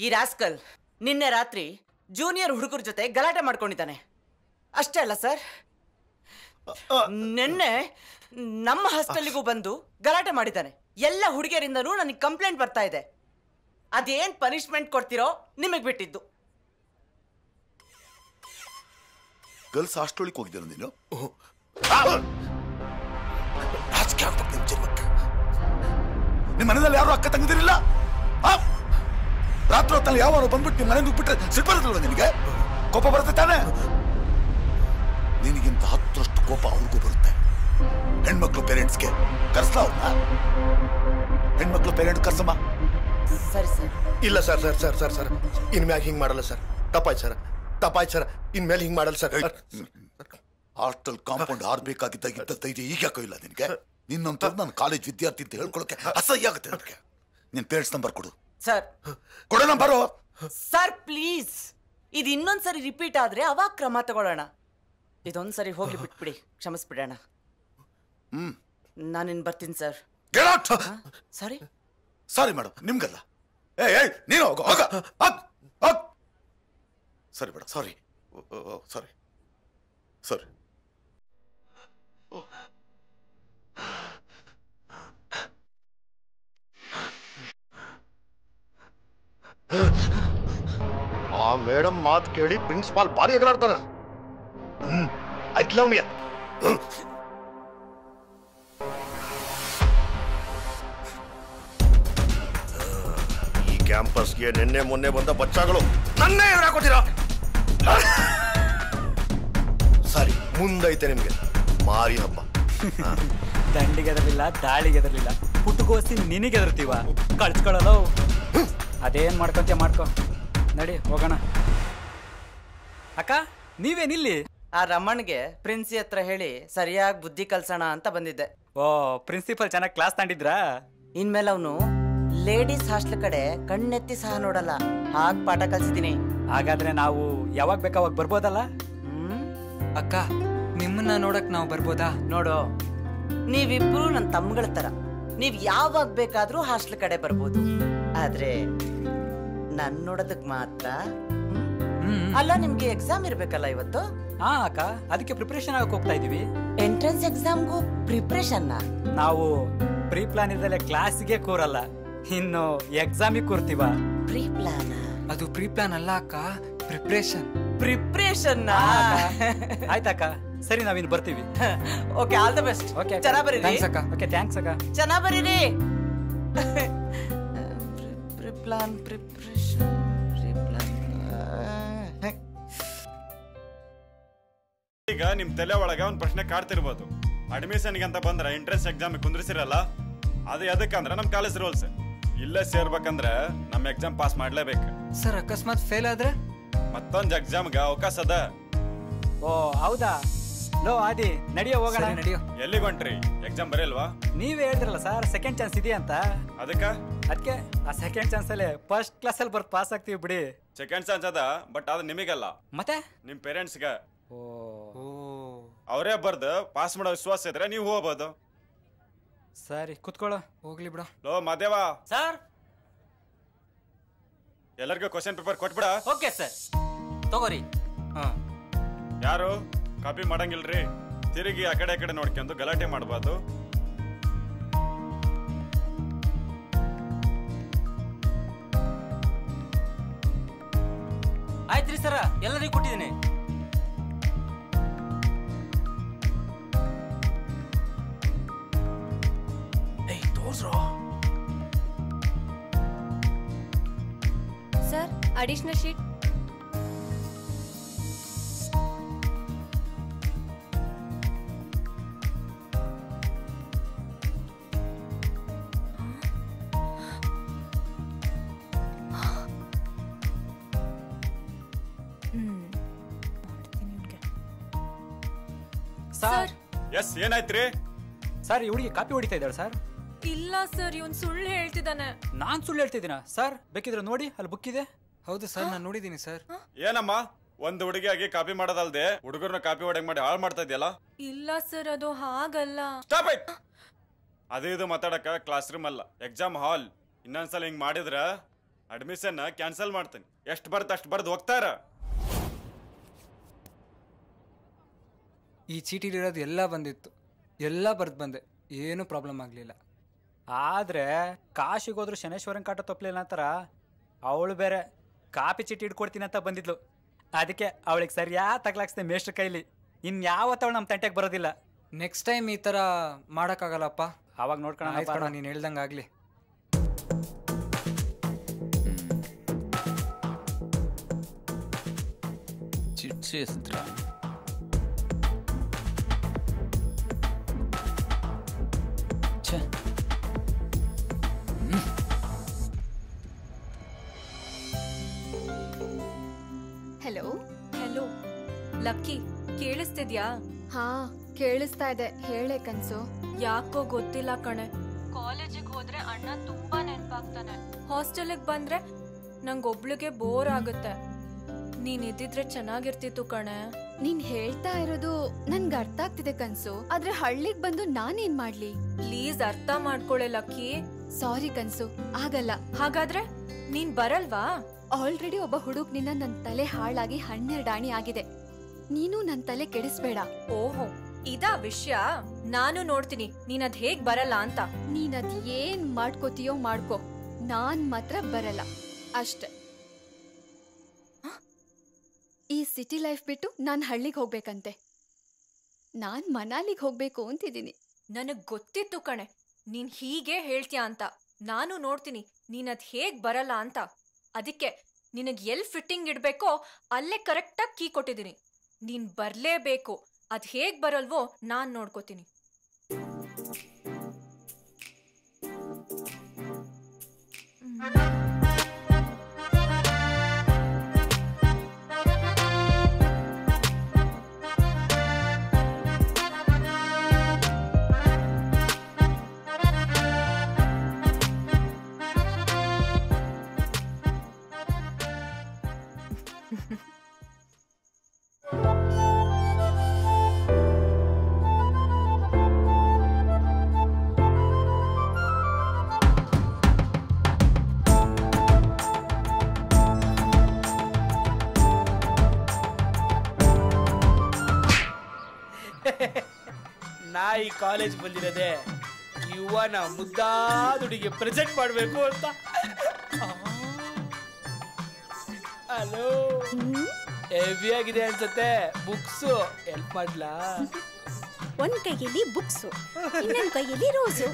ಈ ರಾಸ್ಕಲ್ ನಿನ್ನೆ ರಾತ್ರಿ ಜೂನಿಯರ್ ಹುಡುಗರ ಜೊತೆ ಗಲಾಟೆ ಮಾಡ್ಕೊಂಡಿದ್ದಾನೆ. ಅಷ್ಟೇ ಅಲ್ಲ ಸರ್, ನಿನ್ನೆ ನಮ್ಮ ಹಾಸ್ಟೆಲ್ಗೂ ಬಂದು ಗಲಾಟೆ ಮಾಡಿದ್ದಾನೆ. ಎಲ್ಲ ಹುಡುಗಿಯರಿಂದನೂ ನನಗೆ ಕಂಪ್ಲೇಂಟ್ ಬರ್ತಾ ಇದೆ. ಅದೇನ್ ಪನಿಷ್ಮೆಂಟ್ ಕೊಡ್ತಿರೋ ನಿಮಗೆ ಬಿಟ್ಟಿದ್ದು. ಗರ್ಲ್ಸ್ ಹಾಸ್ಟೆಲ್ಗೆ ಹೋಗಿದ್ದೀರ ನೀನು? ನಿಮ್ಮ ಮನೆಯಲ್ಲಿ ಯಾರು ಅಕ್ಕ ತಂಗಿದಿರಿಲ್ಲ? ರಾತ್ರಿ ಹೊತ್ತಲ್ಲಿ ಯಾವ ಬಂದ್ಬಿಟ್ಟು ನಿಮ್ಮ ಮನೆಗೆ ಬಿಟ್ಟರೆ ಸಿಟ್ಬರುತ್ತಲ್ವ ನಿನಗೆ? ಕೋಪ ಬರುತ್ತೆ ತಾನೆ? ನಿನಗಿಂತ 10ರಷ್ಟು ಕೋಪ ಅವ್ರಿಗೂ ಬರುತ್ತೆ. ಹೆಣ್ಮಕ್ಳು ಪೇರೆಂಟ್ಸ್ಗೆ ಕರ್ಸ್ಲ ಅವ್ರನ್ನ. ಹೆಣ್ಮಕ್ಳು ಪೇರೆಂಟ್ ಕರ್ಸಮ್ಮ. ಸರಿ ಸರ್. ಇಲ್ಲ sir sir sir sir sir ಇನ್ಮ್ಯಾಗ ಹಿಂಗೆ ಮಾಡಲ್ಲ ಸರ್. ತಪ್ಪಾಯ್ತು ಸರ್ ಇನ್ಮೇಲೆ ಹಿಂಗೆ ಮಾಡಲ್ಲ ಸರ್. ಹಾಸ್ಟೆಲ್ ಕಾಂಪೌಂಡ್ ಹಾರ್ಬೇಕಾಗಿದ್ದ ಧೈರ್ಯ ಈಗ ಯಾಕೋ ಇಲ್ಲ ನಿನಗೆ? ನಿನ್ನಂತ ನಾನು ಕಾಲೇಜ್ ವಿದ್ಯಾರ್ಥಿ ಅಂತ ಹೇಳ್ಕೊಳಕ್ಕೆ ಅಸಹ್ಯ ಆಗುತ್ತೆ ನನಗೆ. ನಿನ್ ಪೇರೆಂಟ್ಸ್ ನಂಬರ್ ಕೊಡು. ಸರ್ ಕೊಡು ನಂಬರು. ಸರ್ ಪ್ಲೀಸ್, ಇದು ಇನ್ನೊಂದ್ಸರಿ ರಿಪೀಟ್ ಆದ್ರೆ ಅವಾಗ ಕ್ರಮ ತಗೊಳ್ಳೋಣ. ಇದೊಂದ್ಸರಿ ಹೋಗಿ ಬಿಟ್ಬಿಡಿ, ಕ್ಷಮಿಸ್ಬಿಡೋಣ. ನಾನಿನ್ ಬರ್ತೀನಿ ಸರ್. ಸಾರಿ ಸಾರಿ ಮೇಡಮ್, ನಿಮ್ಗಲ್ಲ. ನೀನು ಹೋಗು. ಸರಿ ಮೇಡಮ್, ಸಾರಿ ಸಾರಿ. ಮೇಡಮ್ ಮಾತು ಕೇಳಿ ಪ್ರಿನ್ಸಿಪಾಲ್ ಭಾರಿ ಎಗರಾಡ್ತಾನೆ. ಆಯ್ತಲ್ಲ ಅವನಿಗೆ. ಈ ಕ್ಯಾಂಪಸ್ಗೆ ನಿನ್ನೆ ಮೊನ್ನೆ ಬಂದ ಬಚ್ಚಾಗಳು ನನ್ನೇ ಹಾಕೋತೀರಾ? ಸರಿ, ಮುಂದೈತೆ ನಿಮ್ಗೆ ಮಾರಿ ಹಬ್ಬ. ದಂಡಿಗೆದರ್ಲಿಲ್ಲ, ದಾಳಿಗೆದರ್ಲಿಲ್ಲ, ಪುಟ್ಟಗೋಸಿ ನಿನಗೆದರ್ತೀವ? ಕಳ್ಸ್ಕೊಳ್ಳಲ್ಲ. ಅದೇನ್ ಮಾಡ್ಕೊಂತೀಯ ಮಾಡ್ಕೊ. ನಡಿ ಹೋಗೋಣ. ಅಕ್ಕ ನೀವೇನಿಲ್ಲಿ? ಆ ರಮಣ್ಗೆ ಪ್ರಿನ್ಸಿ ಹತ್ರ ಹೇಳಿ ಸರಿಯಾಗಿ ಬುದ್ಧಿ ಕಲ್ಸೋಣ ಅಂತ ಬಂದಿದ್ದೆ. ಓ, ಪ್ರಿನ್ಸಿಪಲ್ ಚೆನ್ನಾಗಿ ಕ್ಲಾಸ್ ತಗೊಂಡಿದ್ರಾ? ಇನ್ಮೇಲೆ ಅವನು ಲೇಡೀಸ್ ಹಾಸ್ಟೆಲ್ ಕಡೆ ಕಣ್ಣೆತ್ತಿ ಸಹ ನೋಡಲ್ಲ, ಹಾಗೆ ಪಾಠ ಕಲ್ಸಿದ್ದೀನಿ. ಹಾಗಾದ್ರೆ ನಾವು ಯಾವಾಗ ಬೇಕಾವಾಗ ಬರ್ಬೋದಲ್ಲ? ಅಕ್ಕ, ನಿಮ್ಮನ್ನ ನೋಡಕ್ ನಾವು ಬರ್ಬೋದಾ? ನೋಡು, ನೀವಿಬ್ರು ನನ್ನ ತಮ್ಮಗಳ ತರ. ನೀವ್ ಯಾವಾಗ ಬೇಕಾದ್ರೂ ಹಾಸ್ಟೆಲ್ ಕಡೆ ಬರ್ಬೋದು. ಆದ್ರೆ ನನ್ ನೋಡೋದಕ್ ಮಾತ್ರ. ಅಲ್ಲ, ನಿಮ್ಗೆ ಎಕ್ಸಾಮ್ ಇರ್ಬೇಕಲ್ಲ ಇವತ್ತು? ಹಾ ಅಕ್ಕ, ಅದಕ್ಕೆ ಪ್ರಿಪರೇಷನ್ ಆಗಕ್ಕೆ ಹೋಗ್ತಾ ಇದೀವಿ. ಎಂಟ್ರೆನ್ಸ್ ಎಕ್ಸಾಮ್ಗೂ ಪ್ರಿಪರೇಷನ್? ನಾವು ಪ್ರೀ ಪ್ಲಾನ್ ಇದ್ದಲ್ಲೇ ಕ್ಲಾಸ್ಗೆ ಕೂರಲ್ಲ, ಇನ್ನು ಎಕ್ಸಾಮಿಗೆ ಕೂರ್ತೀವ. Pre plan? ಅದು ಪ್ರೀ ಪ್ಲಾನ್ ಅಲ್ಲ ಅಕ್ಕ, ಪ್ರಿಪರೇಷನ್. ಪ್ರಿಪರೇಷನ್? ಆಯ್ತಕ್ಕ, ಸರಿ ನಾವಿನ್ ಬರ್ತೀವಿ. Okay, all the best. Okay, ಚೆನ್ನಾಗಿ ಬರೀರಿ. ಥ್ಯಾಂಕ್ಸ್ ಅಕ್ಕ. ಓಕೆ, ಥ್ಯಾಂಕ್ಸ್ ಅಕ್ಕ. ಚೆನ್ನಾಗಿ ಬರೀರಿ. Pre plan, preparation, pre plan. ಈಗ ನಿಮ್ ತಲೆ ಒಳಗೆ ಒಂದ್ ಪ್ರಶ್ನೆ ಕಾಡ್ತಿರ್ಬೋದು. ಅಡ್ಮಿಷನ್ಗೆ ಅಂತ ಬಂದ್ರೆ ಎಂಟ್ರೆನ್ಸ್ ಎಕ್ಸಾಮ್ ಕುಂದ್ರಿಸಿರಲ್ಲ, ಅದು ಎದಕ್ಕಂದ್ರೆ ನಮ್ ಕಾಲೇಜ್ ರೂಲ್ಸ್. ಇಲ್ಲೇ ಸೇರ್ಬೇಕಂದ್ರೆ ನಮ್ ಎಕ್ಸಾಮ್ ಪಾಸ್ ಮಾಡ್ಲೇಬೇಕು. ಸರ್, ಅಕಸ್ಮಾತ್ ಫೇಲ್ ಆದ್ರೆ ಮತ್ತೊಂದ್ ಎಕ್ಸಾಮ್ಗೆ ಅವಕಾಶ ಅದ. ಓ ಹೌದಾ? ಲೋ ಆದಿ, ನಡಿಯೋ ಹೋಗೋಣ. ನಡಿಯೋ. ಎಲ್ಲಿಗೆ ಹೊಂಟ್ರಿ? ಎಕ್ಸಾಮ್ ಬರೆಯಲ್ವಾ? ನೀವೇ ಹೇಳಿದ್ರಲ್ಲ ಸರ್, ಸೆಕೆಂಡ್ ಚಾನ್ಸ್ ಇದೆಯಾ ಅಂತ. ಅದಕ್ಕೆ ಆ ಸೆಕೆಂಡ್ ಚಾನ್ಸ್ ಅಲ್ಲಿ ಫಸ್ಟ್ ಕ್ಲಾಸ್ ಅಲ್ಲಿ ಬರ್ದು ಪಾಸ್ ಆಗ್ತೀವಿ ಬಿಡಿ. ಸೆಕೆಂಡ್ ಚಾನ್ಸ್ ಅದ, ಬಟ್ ಅದು ನಿಮಗಲ್ಲ, ಮತ್ತೆ ನಿಮ್ ಪೇರೆಂಟ್ಸ್ಗೆ. ಓ, ಅವರೇ ಬರ್ದು ಪಾಸ್ ಮಾಡೋ ವಿಶ್ವಾಸ ಇದ್ರೆ ನೀವು ಹೋಗ್ಬೋದು. ಸರಿ, ಕುತ್ಕೊಳ್ಳೋ. ಹೋಗ್ಲಿ ಬಿಡ. ಲೋ ಮಾದೇವ ಸರ್, ಎಲ್ಲರಿಗೂ ಕ್ವಶನ್ ಪೇಪರ್ ಕೊಟ್ಬಿಡ. ಓಕೆ ಸರ್, ತಗೋರಿ. ಯಾರು ಕಾಪಿ ಮಾಡಂಗಿಲ್ರಿ. ತಿರುಗಿ ಆ ಕಡೆ ನೋಡ್ಕೊಂಡು ಗಲಾಟೆ ಮಾಡಬಾರ್ದು. ಆಯ್ತ್ರಿ ಸರ, ಎಲ್ಲರಿಗೂ ಕೊಟ್ಟಿದ್ದೀನಿ. Sir, additional sheet. Sir, yes, ಏನಾಯ್ತ್ರಿ? ಸರ್, ಈ ಹುಡುಗಿ ಕಾಪಿ ಹೊಡಿತಾ ಇದ್ದಾಳೆ ಸರ್. ಇಲ್ಲ ಸರ್, ಇವನ್ ಸುಳ್ಳು ಹೇಳ್ತಿದ್ದಾನೆ. ನಾನ್ ಸುಳ್ಳು ಹೇಳ್ತಿದ್ದೀನ ಸರ್? ಬೇಕಿದ್ರೆ ನೋಡಿ, ಅಲ್ಲಿ ಬುಕ್ ಇದೆ. ಹೌದು ಸರ್, ನಾನು ನೋಡಿದ್ದೀನಿ ಸರ್. ಏನಮ್ಮ, ಒಂದು ಹುಡುಗಿಯಾಗಿ ಕಾಪಿ ಮಾಡೋದಲ್ದೆ ಹುಡುಗರನ್ನ ಕಾಪಿ ಹೊಡೆಯಂಗ್ ಮಾಡಿ ಹಾಳು ಮಾಡ್ತಾ ಇದೆಯಲ್ಲ? ಇಲ್ಲ ಸರ್, ಅದು ಹಾಗಲ್ಲ. Stop it. ಅದು ಇದು ಮಾತಾಡಕ ಕ್ಲಾಸ್ ರೂಮ್ ಅಲ್ಲ, ಎಕ್ಸಾಮ್ ಹಾಲ್. ಇನ್ನೊಂದ್ಸಲ ಹಿಂಗ್ ಮಾಡಿದ್ರ ಅಡ್ಮಿಷನ್ ಕ್ಯಾನ್ಸಲ್ ಮಾಡ್ತೀನಿ. ಎಷ್ಟು ಬರುತ್ತೆ ಅಷ್ಟು ಬರ್ದು ಹೋಗ್ತಾರ. ಈ ಚೀಟಿಲಿರೋದು ಎಲ್ಲ ಬಂದಿತ್ತು, ಎಲ್ಲ ಬರ್ದು ಬಂದೆ, ಏನು ಪ್ರಾಬ್ಲಮ್ ಆಗಲಿಲ್ಲ. ಆದ್ರೆ ಕಾಶಿಗೆ ಹೋದ್ರು ಶನೇಶ್ವರನ್ ಕಾಟ ತಪ್ಪಲಿಲ್ಲ ಅಂತಾರ. ಅವಳು ಬೇರೆ ಕಾಪಿ ಚೀಟಿ ಇಟ್ಕೊಡ್ತೀನಿ ಅಂತ ಬಂದಿದ್ಲು. ಅದಕ್ಕೆ ಅವಳಿಗೆ ಸರಿಯಾಗಿ ತಗ್ಲಾಕ್ಸ್ದೆ ಮೇಷ್ಟ್ರ ಕೈಲಿ. ಇನ್ಯಾವತ್ತ ಅವಳು ನಮ್ಮ ತಂಟೆಗೆ ಬರೋದಿಲ್ಲ. ನೆಕ್ಸ್ಟ್ ಟೈಮ್ ಈ ಥರ ಮಾಡೋಕ್ಕಾಗಲ್ಲಪ್ಪ. ಅವಾಗ ನೋಡ್ಕೊಳ್ಳೋಣ. ನೀನು ಹೇಳ್ದಂಗೆ ಆಗಲಿ. ಚಿಟ್ಸಿ ಹೆಸತ್ರ ಹಲೋ. ಹಲೋ ಲಕ್ಕಿ, ಕೇಳಿಸ್ತಿದ್ಯಾ? ಹಾ, ಕೇಳಿಸ್ತಾ ಇದೆ. ಹೇಳೆ ಕನ್ಸು. ಯಾಕೋ ಗೊತ್ತಿಲ್ಲ ಕಣೆ, ಕಾಲೇಜಿಗೆ ಹೋದ್ರೆ ಅಣ್ಣ ತುಂಬಾ ನೆನ್ಪಾಗ್ತಾನೆ. ಹಾಸ್ಟೆಲ್ಗೆ ಬಂದ್ರೆ ನಂಗೊಬ್ಳಿಗೆ ಬೋರ್ ಆಗುತ್ತೆ. ನೀನ್ ಇದ್ದಿದ್ರೆ ಚೆನ್ನಾಗಿರ್ತಿತ್ತು ಕಣೆ. ನೀನ್ ಹೇಳ್ತಾ ಇರೋದು ನನ್ಗೆ ಅರ್ಥ ಆಗ್ತಿದೆ ಕನ್ಸು, ಆದ್ರೆ ಹಳ್ಳಿಗ್ ಬಂದು ನಾನೇನ್ ಮಾಡ್ಲಿ? ಪ್ಲೀಸ್ ಅರ್ಥ ಮಾಡ್ಕೊಳೆ ಲಕ್ಕಿ. ಸಾರಿ ಕನ್ಸು, ಆಗಲ್ಲ. ಹಾಗಾದ್ರೆ ನೀನ್ ಬರಲ್ವಾ? ಆಲ್ರೆಡಿ ಒಬ್ಬ ಹುಡುಗ್ನಿಂದ ನನ್ ತಲೆ ಹಾಳಾಗಿ 12 ಆಣಿ ಆಗಿದೆ. ನೀನು ನನ್ ತಲೆ ಕೆಡಿಸ್ಬೇಡ. ಓಹೋ, ಇದಾ ವಿಷಯ? ನಾನು ನೋಡ್ತೀನಿ ನೀನದ್ ಹೇಗ್ ಬರಲ್ಲ ಅಂತ. ನೀನದ್ ಏನ್ ಮಾಡ್ಕೋತೀಯೋ ಮಾಡ್ಕೋ, ನಾನ್ ಮಾತ್ರ ಬರಲ್ಲ ಅಷ್ಟೆ. ಈ ಸಿಟಿ ಲೈಫ್ ಬಿಟ್ಟು ನಾನು ಹಳ್ಳಿಗೆ ಹೋಗ್ಬೇಕಂತೆ. ನಾನ್ ಮನಾಲಿಗೆ ಹೋಗ್ಬೇಕು ಅಂತಿದ್ದೀನಿ. ನನಗ್ ಗೊತ್ತಿತ್ತು ಕಣೆ ನೀನ್ ಹೀಗೆ ಹೇಳ್ತೀಯ ಅಂತ. ನಾನು ನೋಡ್ತೀನಿ ನೀನದ್ ಹೇಗ್ ಬರಲ್ಲ ಅಂತ. ಅದಕ್ಕೆ ನಿನಗ್ ಎಲ್ ಫಿಟ್ಟಿಂಗ್ ಇಡ್ಬೇಕೋ ಅಲ್ಲೇ ಕರೆಕ್ಟಾಗಿ ಕೀ ಕೊಟ್ಟಿದ್ದೀನಿ. ನೀನ್ ಬರ್ಲೇಬೇಕು. ಅದ್ ಹೇಗ್ ಬರಲ್ವೋ ನಾನ್ ನೋಡ್ಕೋತೀನಿ. ನಾ ಈ ಕಾಲೇಜ್ ಬಂದಿರೋದೆ ಯುವನ ಮುದ್ದಾದುಡಿಗೆ ಪ್ರೆಸೆಂಟ್ ಮಾಡಬೇಕು ಅಂತ. ಹಲೋ, ಹೆವಿ ಆಗಿದೆ ಅನ್ಸತ್ತೆ ಬುಕ್ಸು. ಹೆಲ್ಪ್ ಮಾಡ್ಲಾ? ಒಂದ್ ಕೈಯಲ್ಲಿ ಬುಕ್ಸು, ಇನ್ನೊಂದ್ ಕೈಯಲ್ಲಿ ರೋಸು.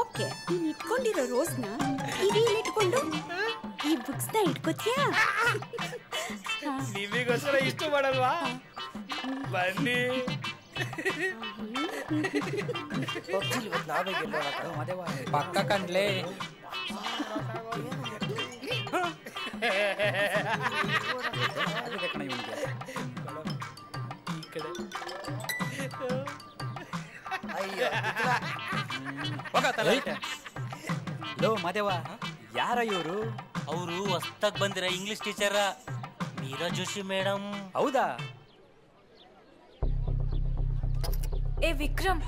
ಓಕೆ, ನೀನ್ ಇಟ್ಕೊಂಡಿರೋ ರೋಸ್ನ ಕಿವಿಯಲ್ಲಿ ಇಟ್ಕೊಂಡು ಈ ಬುಕ್ಸ್ ನ ಇಟ್ಕೋತೀಯಾ? ನಿಮಗೋಸ್ಕರ ಇಷ್ಟು ಮಾಡಲ್ವಾ? ಬನ್ನಿ. ಪಕ್ಕ ಕಂಡ್ಲೆ. ಲೋ ಮಾದೇವ, ಯಾರ ಇವರು? ಅವರು ಹೊಸ್ತಾಗ್ ಬಂದಿರ English teacher, Meera Joshi madam. ಹೌದಾ? ಏ ವಿಕ್ರಮ್,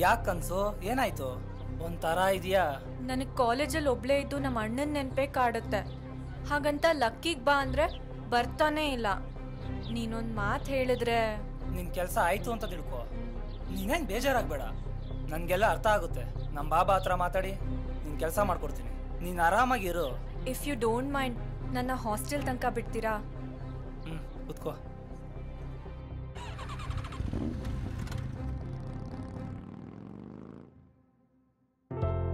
ಯಾಕನ್ಸು? ಏನಾಯ್ತು? ಒಂಥರ ಇದೆಯಾ? ನನಗ್ ಕಾಲೇಜಲ್ಲಿ ಒಬ್ಳೇ ಇದ್ದು ನಮ್ಮ ಅಣ್ಣನ್ ನೆನ್ಪೇ ಕಾಡುತ್ತೆ. ಹಾಗಂತ ಲಕ್ಕಿಗ್ ಬಾ ಅಂದ್ರೆ ಬರ್ತಾನೆ ಇಲ್ಲ. ನೀನೊಂದ್ ಮಾತ್ ಹೇಳಿದ್ರೆ. ನಿನ್ ಕೆಲ್ಸ ಆಯ್ತು ಅಂತ ತಿಳ್ಕೊ. ನೀನೇನ್ ಬೇಜಾರಾಗ್ಬೇಡ, ನನ್ಗೆಲ್ಲ ಅರ್ಥ ಆಗುತ್ತೆ. ನಮ್ ಬಾಬಾ ಹತ್ರ ಮಾತಾಡಿ ನಿನ್ ಕೆಲ್ಸ ಮಾಡ್ಕೊಡ್ತೀನಿ. ನೀನ್ ಆರಾಮಾಗಿರು. ಇಫ್ ಯು ಡೋಂಟ್ ಮೈಂಡ್ ನನ್ನ ಹಾಸ್ಟೆಲ್ ತನಕ ಬಿಡ್ತೀರಾ? ಕೂತ್ಕೋ.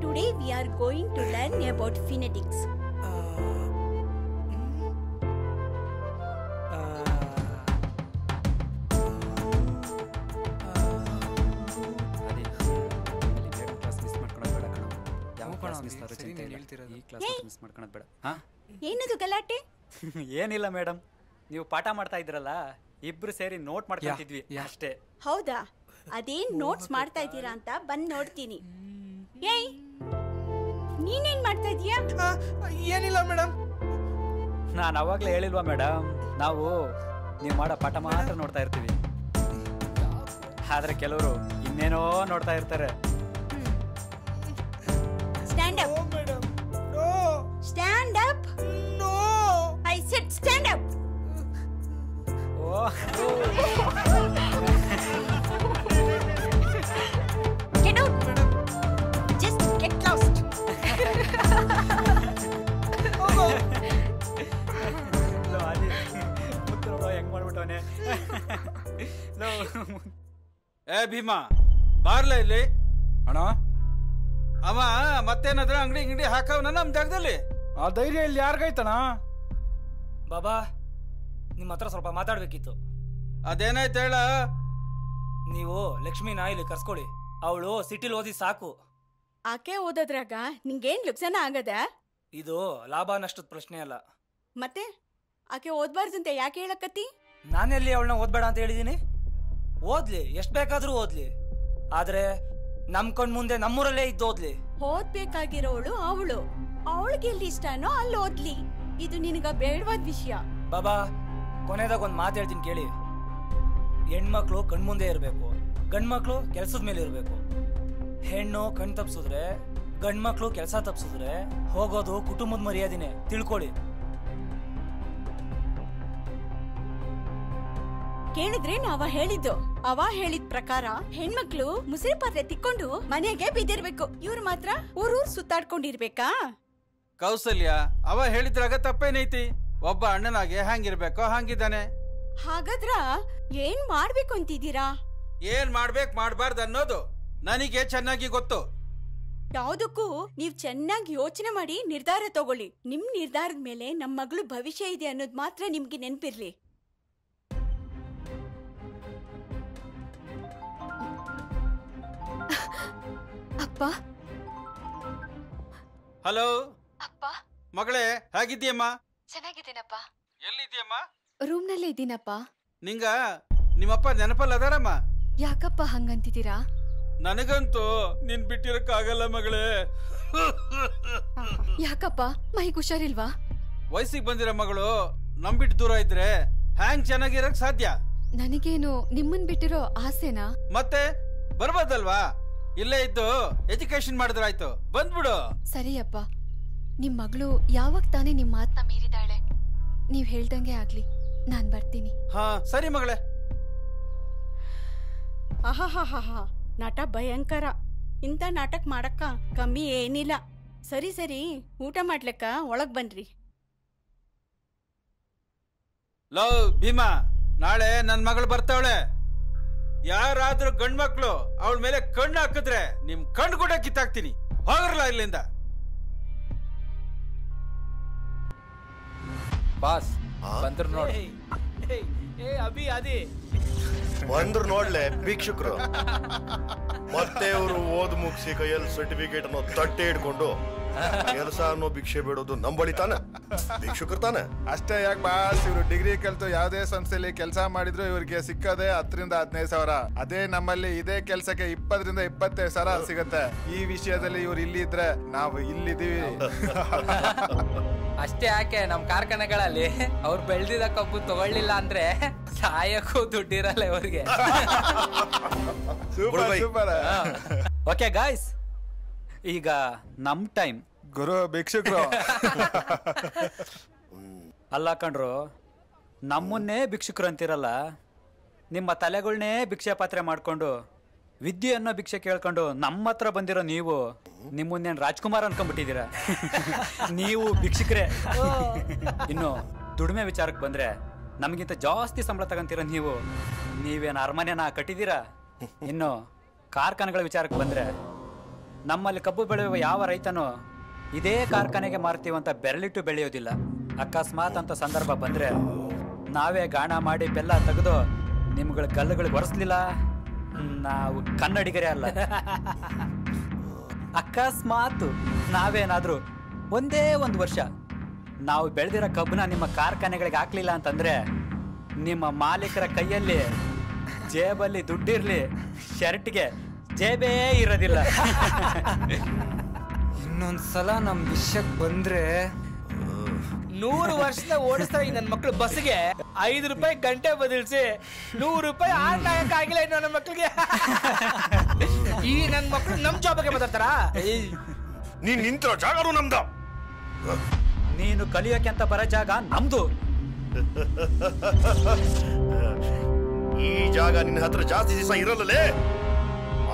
Today we are going to learn about phonetics. ಏನದು ಗಲಾಟೆ? ಏನಿಲ್ಲ ಮೇಡಮ್, ನೀವು ಪಾಠ ಮಾಡ್ತಾ ಇದ್ರಲ್ಲ, ಇಬ್ರು ಸೇರಿ ನೋಟ್ ಮಾಡ್ತಿದ್ವಿ ಅಷ್ಟೇ. ಹೌದಾ? ಅದೇನ್ ನೋಟ್ಸ್ ಮಾಡ್ತಾ ಇದ್ದೀರಾ ಅಂತ ಬಂದ್ ನೋಡ್ತೀನಿ. ಏಯ್, ನೀನೇನ್ ಮಾಡ್ತಾ ಇದೀಯಾ? ಏನಿಲ್ಲ ಮೇಡಮ್. ನಾನು ಅವಾಗ್ಲೇ ಹೇಳಿಲ್ವಾ ಮೇಡಮ್, ನಾವು ನೀವು ಮಾಡೋ ಪಾಠ ಮಾತ್ರ ನೋಡ್ತಾ ಇರ್ತೀವಿ. ಆದ್ರೆ ಕೆಲವರು ಇನ್ನೇನೋ ನೋಡ್ತಾ ಇರ್ತಾರೆ. Stand up. Stand up. No, I said stand up. Get out. Just get lost. ಹೆಂಗ್ ಮಾಡ್ಬಿಟ್ಟವನೆ. ಏ ಭೀಮಾ, ಬಾರ್ಲ ಇಲ್ಲಿ. ಅಣ್ಣ, ಅವ ಮತ್ತೇನಾದ್ರ ಅಂಗಡಿ ಹಾಕವನ ನಮ್ ಜಾಗದಲ್ಲಿ. ಆ ಧೈರ್ಯ ಇಲ್ಲಿ ಯಾರಿಗೈತಣ? ಬಾಬಾ, ನಿಮ್ಮ ಹತ್ರ ಸ್ವಲ್ಪ ಮಾತಾಡ್ಬೇಕಿತ್ತು. ಅದೇನಾಯ್ತು ಹೇಳ? ನೀವು ಲಕ್ಷ್ಮಿನ ಇಲ್ಲಿ ಕರ್ಸ್ಕೊಳ್ಳಿ. ಅವಳು ಸಿಟಿಲಿ ಓದಿ ಸಾಕು. ಆಕೆ ಓದೋದ್ರಾಗ ನಿಂಗೇನ್ ಲುಕ್ಸಾನ ಆಗದ? ಇದು ಲಾಭ ನಷ್ಟದ ಪ್ರಶ್ನೆ ಅಲ್ಲ. ಮತ್ತೆ ಆಕೆ ಓದ್ಬಾರ್ದು ಅಂತ ಯಾಕೆ ಹೇಳಕತ್ತಿ? ನಾನೆಲ್ಲಿ ಅವಳನ್ನ ಓದ್ಬೇಡ ಅಂತ ಹೇಳಿದೀನಿ? ಓದ್ಲಿ, ಎಷ್ಟ್ ಬೇಕಾದ್ರೂ ಓದ್ಲಿ. ಆದ್ರೆ ನಮ್ ಕಣ್ ಮುಂದೆ ನಮ್ಮೂರಲ್ಲೇ ಇದ್ದು ಓದ್ಲಿ. ಓದ್ಬೇಕಾಗಿರೋಳು ಅವಳು. ಅವಳಿಗೆ ಎಲ್ಲಿ ಇಷ್ಟನೋ ಅಲ್ಲಿ ಓದ್ಲಿ. ಇದು ನಿನಗ ಬೇಡವಾದ ವಿಷಯ. ಬಾಬಾ, ಕೊನೆದಾಗ ಒಂದ್ ಮಾತು ಹೇಳ್ತೀನಿ ಕೇಳಿ. ಹೆಣ್ಮಕ್ಳು ಕಣ್ಮುಂದೆ ಇರಬೇಕು, ಗಂಡ್ಮಕ್ಳು ಕೆಲ್ಸದ ಮೇಲೆ ಇರಬೇಕು. ಹೆಣ್ಣು ಕಣ್ ತಪ್ಸಿದ್ರೆ, ಗಂಡ್ಮಕ್ಳು ಕೆಲಸ ತಪ್ಸಿದ್ರೆ ಹೋಗೋದು ಕುಟುಂಬದ ಮರ್ಯಾದಿನೇ, ತಿಳ್ಕೊಳ್ಳಿ. ಕೇಳಿದ್ರೆ ಅವ ಹೇಳಿದ ಪ್ರಕಾರ ಹೆಣ್ಮಕ್ಳು ಮುಸುರಿ ಪಾತ್ರೆ ತಿಕ್ಕೊಂಡು ಮನೆಗೆ ಬಿದ್ದಿರ್ಬೇಕು. ಇವ್ರು ಮಾತ್ರ ಊರೂರ್ ಸುತ್ತಾಡ್ಕೊಂಡಿರ್ಬೇಕಾ? ಕೌಸಲ್ಯ ಅವ ಹೇಳಿದ್ರಾಗ ತಪ್ಪೇನೈತಿ? ಒಬ್ಬ ಅಣ್ಣನಾಗೆ ಹಂಗಿರ್ಬೇಕೋ ಹಂಗಿದ್ದಾನೆ. ಹಾಗಾದ್ರ ಏನ್ ಮಾಡ್ಬೇಕು ಅಂತಿದ್ದೀರಾ? ಏನ್ ಮಾಡ್ಬಾರ್ದು ಅನ್ನೋದು ನನಗೆ ಚೆನ್ನಾಗಿ ಗೊತ್ತು. ಯಾವುದಕ್ಕೂ ನೀವ್ ಚೆನ್ನಾಗಿ ಯೋಚನೆ ಮಾಡಿ ನಿರ್ಧಾರ ತಗೊಳ್ಳಿ. ನಿಮ್ ನಿರ್ಧಾರದ ಮೇಲೆ ನಮ್ ಮಗಳು ಭವಿಷ್ಯ ಇದೆ ಅನ್ನೋದು ಮಾತ್ರ ನಿಮ್ಗೆ ನೆನ್ಪಿರ್ಲಿ. ಅಪ್ಪ. ಹಲೋ ಅಪ್ಪ. ಮಗಳೇ, ಹೇಗಿದ್ದೀಯಮ್ಮ? ಚೆನ್ನಾಗಿದ್ದೀನಪ್ಪ. ಎಲ್ಲಿದ್ದೀಯಮ್ಮ? ರೂಮ್ನಲ್ಲೇ ಇದ್ದೀನಪ್ಪ. ನಿಂಗ ನಿಮ್ಮಪ್ಪ ನೆನಪಲ್ಲ ಅದಾರಮ್ಮ? ಯಾಕಪ್ಪ ಹಂಗಂತಿದ್ದೀರಾ? ನನಗಂತೂ ನಿನ್ ಬಿಟ್ಟಿರಕ್ಕಾಗಲ್ಲ ಮಗಳೇ. ಯಾಕಪ್ಪ ಮೈಗೆ ಹುಷಾರಿಲ್ವಾ? ವಯಸ್ಸಿಗೆ ಬಂದಿರೋ ಮಗಳು ಬಿಟ್ಟು ದೂರ ಇದ್ರೆ ಹ್ಯಾಂಗ್ ಚೆನ್ನಾಗಿರಕ್ ಸಾಧ್ಯ? ನನಗೇನು ನಿಮ್ಮನ್ ಬಿಟ್ಟಿರೋ ಆಸೆನಾ? ಮತ್ತೆ ಬರ್ಬೋದಲ್ವಾ? ಇಲ್ಲೇ ಇದ್ದು ಎಜುಕೇಶನ್ ಮಾಡಿದ್ರಾಯ್ತು. ಬಂದ್ಬಿಡು. ಸರಿಯಪ್ಪ, ನಿಮ್ ಮಗಳು ಯಾವಾಗ ತಾನೇ ನಿಮ್ ಮಾತನ್ನ ಮೀರಿದಾಳೆ? ನೀವ್ ಹೇಳ್ದಂಗೆ ಆಗ್ಲಿ, ನಾನ್ ಬರ್ತೀನಿ. ಹಾ ಸರಿ ಮಗಳೇ. ಆಹಾಹಾಹಾ, ನಾಟ ಭಯಂಕರ. ಇಂಥ ನಾಟಕ ಮಾಡಕ್ಕ ಕಮ್ಮಿ ಏನಿಲ್ಲ. ಸರಿ ಸರಿ, ಊಟ ಮಾಡ್ಲಿಕ್ಕ ಒಳಗ್ ಬನ್ರಿ. ಲೋ ಭೀಮಾ, ನಾಳೆ ನನ್ ಮಗಳು ಬರ್ತಾವಳೆ. ಯಾರಾದ್ರೂ ಗಂಡ್ಮಕ್ಳು ಅವಳ ಮೇಲೆ ಕಣ್ಣು ಹಾಕಿದ್ರೆ ನಿಮ್ ಕಣ್ಣು ಕೂಡ ಕಿತ್ತಾಕ್ತೀನಿ. ಹೋಗ್ರಲ್ಲ ಇಲ್ಲಿಂದ. ಬಾಸ್ ಬಂದ್ರು ನೋಡಿ. ಅಭಿ ಅದಿ ಬಂದ್ರು ನೋಡ್ಲೆ ಭಿಕ್ಷುಕರು. ಮತ್ತೆ ಇವರು ಓದ್ ಮುಗಿಸಿ ಕೈಯಲ್ಲಿ ಸರ್ಟಿಫಿಕೇಟ್ ಅನ್ನೋ ತಟ್ಟೆ ಹಿಡ್ಕೊಂಡು ಕೆಲಸ ಅನ್ನೋ ಭಿಕ್ಷೆ ಬಿಡೋದು ನಂಬಳಿ ತಾನೆ? ಭಿಕ್ಷುಕರು ತಾನೆ? ಅಷ್ಟೇ ಯಾಕೆ ಬಾಸ್, ಇವರು ಡಿಗ್ರಿ ಕಲ್ತು ಯಾವ್ದೇ ಸಂಸ್ಥೆಯಲ್ಲಿ ಕೆಲಸ ಮಾಡಿದ್ರು ಇವ್ರಿಗೆ ಸಿಕ್ಕದೆ 10,000-15,000. ಅದೇ ನಮ್ಮಲ್ಲಿ ಇದೇ ಕೆಲಸಕ್ಕೆ 20,000-25,000 ಸಿಗತ್ತೆ. ಈ ವಿಷಯದಲ್ಲಿ ಇವ್ರು ಇಲ್ಲಿ ಇದ್ರೆ ನಾವು ಇಲ್ಲಿದ್ದೀವಿ. ಅಷ್ಟೇ ಯಾಕೆ, ನಮ್ ಕಾರ್ಖಾನೆಗಳಲ್ಲಿ ಅವ್ರು ಬೆಳ್ದಿದ ಕಬ್ಬು ತಗೊಳ್ಳಿಲ್ಲ ಅಂದ್ರೆ ಸಾಯಕ್ಕೂ ದುಡ್ಡಿರಲ್ಲ ಇವ್ರಿಗೆ. ಸೂಪರ್. ಓಕೆ ಗಾಯ್ಸ್, ಈಗ ನಮ್ ಟೈಮ್. ಗುರು ಭಿಕ್ಷುಕರು ಅಲ್ಲ ಕಣ್ರು, ನಮ್ಮನ್ನೇ ಭಿಕ್ಷುಕರು ಅಂತಿರಲ್ಲ, ನಿಮ್ಮ ತಲೆಗಳನ್ನೇ ಭಿಕ್ಷೆ ಪಾತ್ರೆ ಮಾಡ್ಕೊಂಡು ವಿದ್ಯೆ ಅನ್ನೋ ಭಿಕ್ಷೆ ಕೇಳ್ಕೊಂಡು ನಮ್ಮ ಹತ್ರ ಬಂದಿರೋ ನೀವು ನಿಮ್ಮನ್ನೇನು ರಾಜ್ಕುಮಾರ್ ಅನ್ಕೊಂಡ್ಬಿಟ್ಟಿದ್ದೀರಾ? ನೀವು ಭಿಕ್ಷುಕರೇ. ಇನ್ನು ದುಡಿಮೆ ವಿಚಾರಕ್ಕೆ ಬಂದ್ರೆ ನಮಗಿಂತ ಜಾಸ್ತಿ ಸಂಬಳ ತಗೊಂತೀರ ನೀವು. ನೀವೇನು ಅರಮನೆನ ಕಟ್ಟಿದ್ದೀರಾ? ಇನ್ನು ಕಾರ್ಖಾನೆಗಳ ವಿಚಾರಕ್ಕೆ ಬಂದ್ರೆ ನಮ್ಮಲ್ಲಿ ಕಬ್ಬು ಬೆಳೆಯುವ ಯಾವ ರೈತನೂ ಇದೇ ಕಾರ್ಖಾನೆಗೆ ಮಾರ್ತೀವಂತ ಬೆರಳಿಟ್ಟು ಬೆಳೆಯೋದಿಲ್ಲ. ಅಕಸ್ಮಾತ್ ಅಂತ ಸಂದರ್ಭ ಬಂದ್ರೆ ನಾವೇ ಗಾಣ ಮಾಡಿ ಬೆಲ್ಲ ತೆಗೆದು ನಿಮ್ಗಳ ಗಲ್ಲುಗಳಿಗೆ ಒರೆಸ್ಲಿಲ್ಲ, ನಾವು ಕನ್ನಡಿಗರೇ ಅಲ್ಲ. ಅಕಸ್ಮಾತ್ ನಾವೇನಾದ್ರೂ ಒಂದೇ ಒಂದು ವರ್ಷ ನಾವು ಬೆಳೆದಿರೋ ಕಬ್ಬನ್ನ ನಿಮ್ಮ ಕಾರ್ಖಾನೆಗಳಿಗೆ ಹಾಕ್ಲಿಲ್ಲ ಅಂತಂದ್ರೆ ನಿಮ್ಮ ಮಾಲೀಕರ ಕೈಯಲ್ಲಿ ಜೇಬಲ್ಲಿ ದುಡ್ಡಿರ್ಲಿ, ಶರ್ಟ್ಗೆ ಜೇಬೇ ಇರೋದಿಲ್ಲ. ಇನ್ನೊಂದ್ಸಲ ನಮ್ ವಿಷಯಕ್ಕೆ ಬಂದ್ರೆ 100 ವರ್ಷದ ಓಡಿಸ್ತಾ ಈ ನನ್ನ ಮಕ್ಳು ಬಸ್ಗೆ 5 ರೂಪಾಯಿ ಗಂಟೆ ಬದಲಿಸಿ 100 ರೂಪಾಯಿ ಆಟ ಆಗಿಲ್ಲ ಇನ್ನು ನನ್ನ ಮಕ್ಳಿಗೆ. ಈ ನನ್ನ ಮಕ್ಳು ನಮ್ ಜಾಬಗೆ ಮಾತಾಡ್ತಾರ? ನೀನ್ ನಿಂತಿರೋ ಜಾಗನು ನಮ್ದ. ನೀನು ಕಲಿಯೋಕೆ ಅಂತ ಬರೋ ಜಾಗ ನಮ್ದು. ಈ ಜಾಗ ನಿನ್ನ ಹತ್ರ ಜಾಸ್ತಿ ದಿವಸ ಇರಲ್ಲೇ,